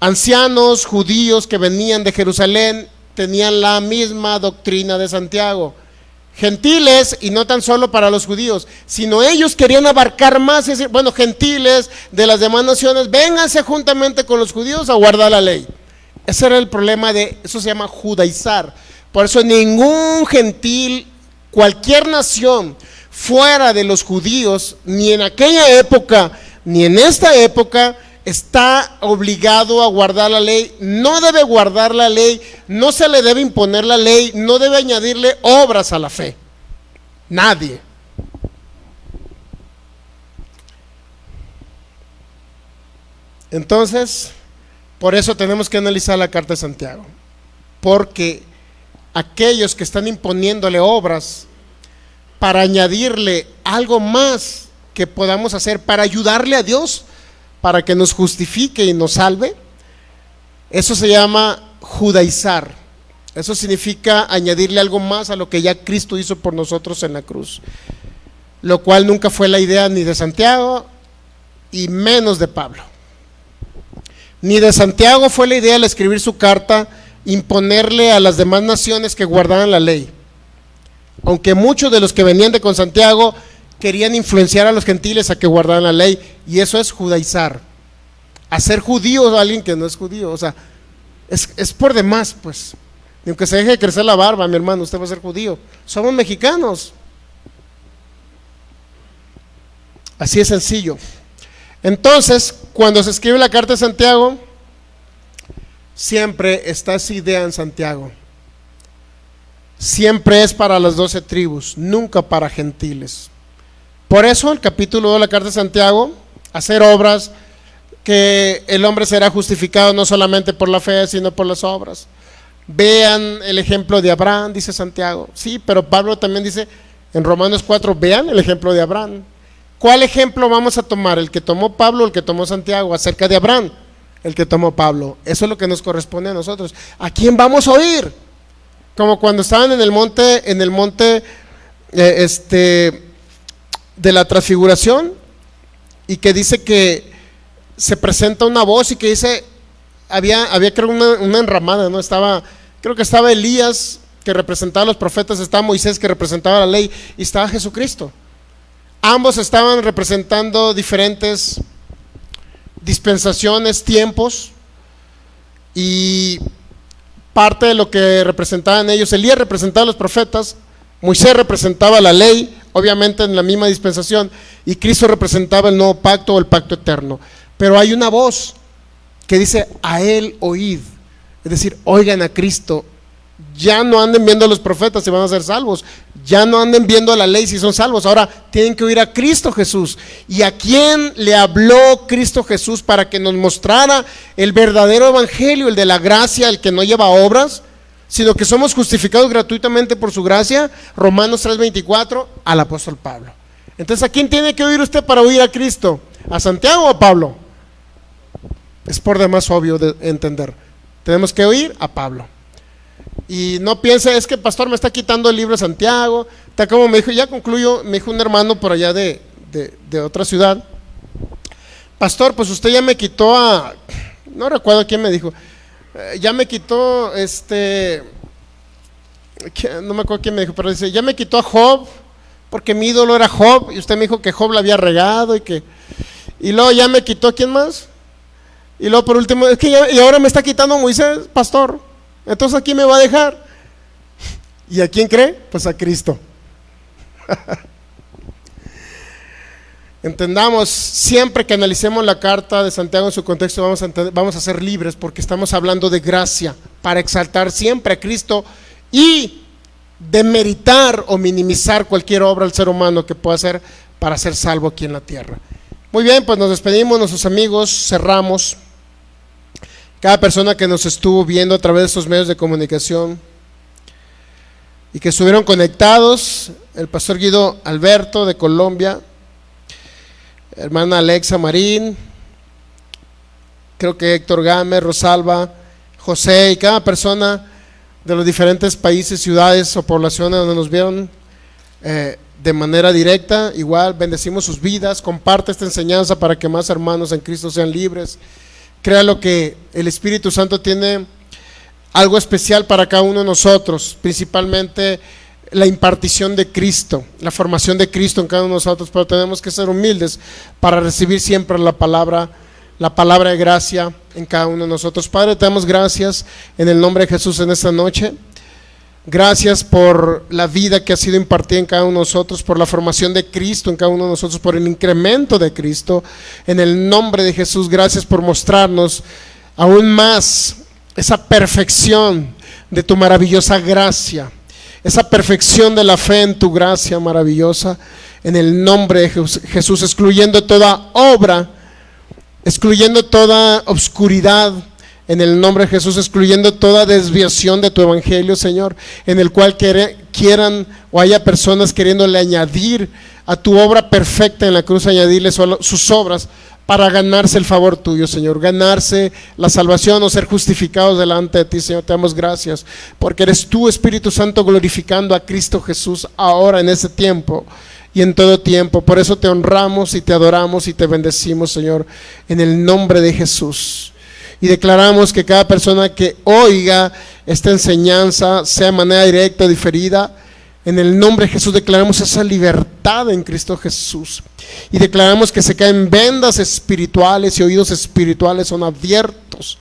Ancianos judíos que venían de Jerusalén tenían la misma doctrina de Santiago. Gentiles, y no tan solo para los judíos, sino ellos querían abarcar más, es decir, bueno, gentiles de las demás naciones, vénganse juntamente con los judíos a guardar la ley. Ese era el problema eso se llama judaizar. Por eso ningún gentil, cualquier nación fuera de los judíos, ni en aquella época, ni en esta época, está obligado a guardar la ley, no debe guardar la ley, no se le debe imponer la ley, no debe añadirle obras a la fe. Nadie. Entonces, por eso tenemos que analizar la carta de Santiago, porque aquellos que están imponiéndole obras para añadirle algo más que podamos hacer para ayudarle a Dios, para que nos justifique y nos salve, eso se llama judaizar. Eso significa añadirle algo más a lo que ya Cristo hizo por nosotros en la cruz, lo cual nunca fue la idea ni de Santiago y menos de Pablo. Ni de Santiago fue la idea al escribir su carta imponerle a las demás naciones que guardaran la ley, aunque muchos de los que venían de con Santiago querían influenciar a los gentiles a que guardaran la ley, y eso es judaizar, hacer judío a alguien que no es judío. O sea, es por demás, pues. Ni aunque se deje de crecer la barba, mi hermano, usted va a ser judío. Somos mexicanos. Así es sencillo. Entonces, cuando se escribe la carta de Santiago, siempre está esa idea en Santiago. Siempre es para las 12 tribus, nunca para gentiles. Por eso el capítulo 2 de la carta de Santiago, hacer obras, que el hombre será justificado no solamente por la fe, sino por las obras. Vean el ejemplo de Abraham, dice Santiago. Sí, pero Pablo también dice en Romanos 4, vean el ejemplo de Abraham. ¿Cuál ejemplo vamos a tomar? ¿El que tomó Pablo o el que tomó Santiago? Acerca de Abraham, el que tomó Pablo. Eso es lo que nos corresponde a nosotros. ¿A quién vamos a oír? Como cuando estaban en el monte de la transfiguración, y que dice que se presenta una voz y que dice, había creo una enramada, ¿no? Creo que estaba Elías, que representaba a los profetas, estaba Moisés, que representaba la ley, y estaba Jesucristo. Ambos estaban representando diferentes dispensaciones, tiempos, y parte de lo que representaban ellos, Elías representaba a los profetas, Moisés representaba la ley, obviamente en la misma dispensación, y Cristo representaba el nuevo pacto o el pacto eterno. Pero hay una voz que dice, a él oíd, es decir, oigan a Cristo, ya no anden viendo a los profetas si van a ser salvos, ya no anden viendo a la ley si son salvos, ahora tienen que oír a Cristo Jesús. ¿Y a quién le habló Cristo Jesús para que nos mostrara el verdadero evangelio, el de la gracia, el que no lleva obras, sino que somos justificados gratuitamente por su gracia? Romanos 3:24, al apóstol Pablo. Entonces, ¿a quién tiene que oír usted para oír a Cristo? ¿A Santiago o a Pablo? Es por demás obvio de entender. Tenemos que oír a Pablo. Y no piense, es que el pastor me está quitando el libro de Santiago. Tal como me dijo, ya concluyo, me dijo un hermano por allá de otra ciudad: pastor, pues usted ya me quitó a, no recuerdo quién me dijo, ya me quitó, no me acuerdo quién me dijo, pero dice, ya me quitó a Job, porque mi ídolo era Job, y usted me dijo que Job la había regado, y luego ya me quitó, ¿quién más? Y luego por último, es que y ahora me está quitando Moisés, pastor. Entonces, ¿a quién me va a dejar? ¿Y a quién cree? Pues a Cristo. Entendamos, siempre que analicemos la carta de Santiago en su contexto, vamos a ser libres, porque estamos hablando de gracia, para exaltar siempre a Cristo y demeritar o minimizar cualquier obra del ser humano que pueda hacer para ser salvo aquí en la tierra. Muy bien, pues nos despedimos, nuestros amigos, cerramos. Cada persona que nos estuvo viendo a través de estos medios de comunicación y que estuvieron conectados: el pastor Guido Alberto de Colombia, hermana Alexa Marín, creo que Héctor Gámez, Rosalba, José, y cada persona de los diferentes países, ciudades o poblaciones donde nos vieron de manera directa. Igual bendecimos sus vidas. Comparte esta enseñanza para que más hermanos en Cristo sean libres. Créalo que el Espíritu Santo tiene algo especial para cada uno de nosotros, principalmente la impartición de Cristo, la formación de Cristo en cada uno de nosotros, pero tenemos que ser humildes para recibir siempre la palabra de gracia en cada uno de nosotros. Padre, te damos gracias en el nombre de Jesús en esta noche. Gracias por la vida que ha sido impartida en cada uno de nosotros, por la formación de Cristo en cada uno de nosotros, por el incremento de Cristo. En el nombre de Jesús, gracias por mostrarnos aún más esa perfección de tu maravillosa gracia, esa perfección de la fe en tu gracia maravillosa. En el nombre de Jesús, excluyendo toda obra, excluyendo toda obscuridad, en el nombre de Jesús, excluyendo toda desviación de tu evangelio, Señor, en el cual quieran o haya personas queriéndole añadir a tu obra perfecta en la cruz, añadirle sus obras para ganarse el favor tuyo, Señor, ganarse la salvación o ser justificados delante de ti, Señor. Te damos gracias porque eres tú, Espíritu Santo, glorificando a Cristo Jesús ahora en este tiempo y en todo tiempo. Por eso te honramos y te adoramos y te bendecimos, Señor, en el nombre de Jesús. Y declaramos que cada persona que oiga esta enseñanza, sea de manera directa o diferida, en el nombre de Jesús declaramos esa libertad en Cristo Jesús. Y declaramos que se caen vendas espirituales y oídos espirituales son abiertos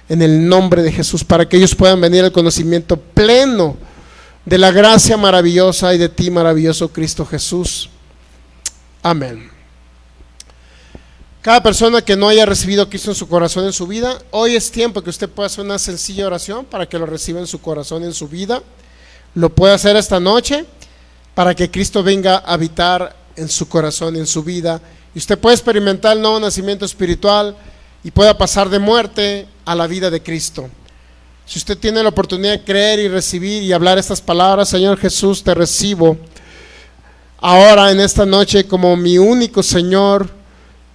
en el nombre de Jesús, para que ellos puedan venir al conocimiento pleno de la gracia maravillosa y de ti, maravilloso Cristo Jesús. Amén. Cada persona que no haya recibido a Cristo en su corazón, en su vida, hoy es tiempo que usted pueda hacer una sencilla oración para que lo reciba en su corazón, en su vida. Lo puede hacer esta noche para que Cristo venga a habitar en su corazón, en su vida, y usted puede experimentar el nuevo nacimiento espiritual y pueda pasar de muerte a la vida de Cristo. Si usted tiene la oportunidad de creer y recibir y hablar estas palabras: Señor Jesús, te recibo ahora en esta noche como mi único Señor,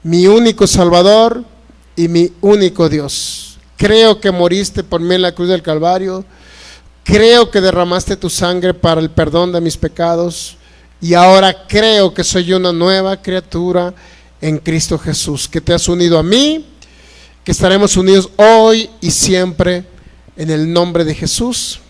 mi único Salvador y mi único Dios. Creo que moriste por mí en la cruz del Calvario. Creo que derramaste tu sangre para el perdón de mis pecados. Y ahora creo que soy una nueva criatura en Cristo Jesús, que te has unido a mí, que estaremos unidos hoy y siempre en el nombre de Jesús.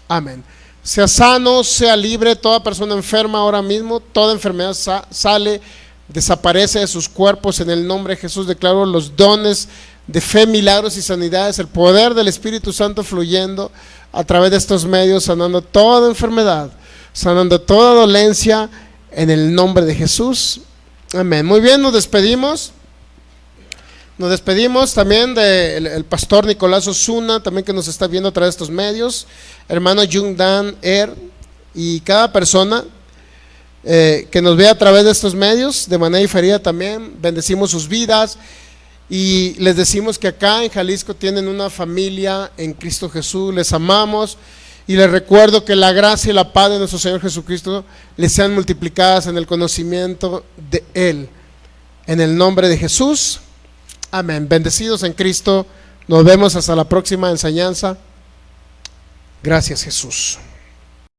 Amén. Sea sano, sea libre. Toda persona enferma ahora mismo, toda enfermedad sale, desaparece de sus cuerpos en el nombre de Jesús. Declaro los dones de fe, milagros y sanidades, el poder del Espíritu Santo fluyendo a través de estos medios, sanando toda enfermedad, sanando toda dolencia en el nombre de Jesús. Amén. Muy bien, nos despedimos. Nos despedimos también del el pastor Nicolás Osuna, también que nos está viendo a través de estos medios, hermano Jung Dan Er, y cada persona que nos ve a través de estos medios de manera diferida también. Bendecimos sus vidas y les decimos que acá en Jalisco tienen una familia en Cristo Jesús. Les amamos y les recuerdo que la gracia y la paz de nuestro Señor Jesucristo les sean multiplicadas en el conocimiento de Él, en el nombre de Jesús, amén. Bendecidos en Cristo, nos vemos hasta la próxima enseñanza. Gracias, Jesús.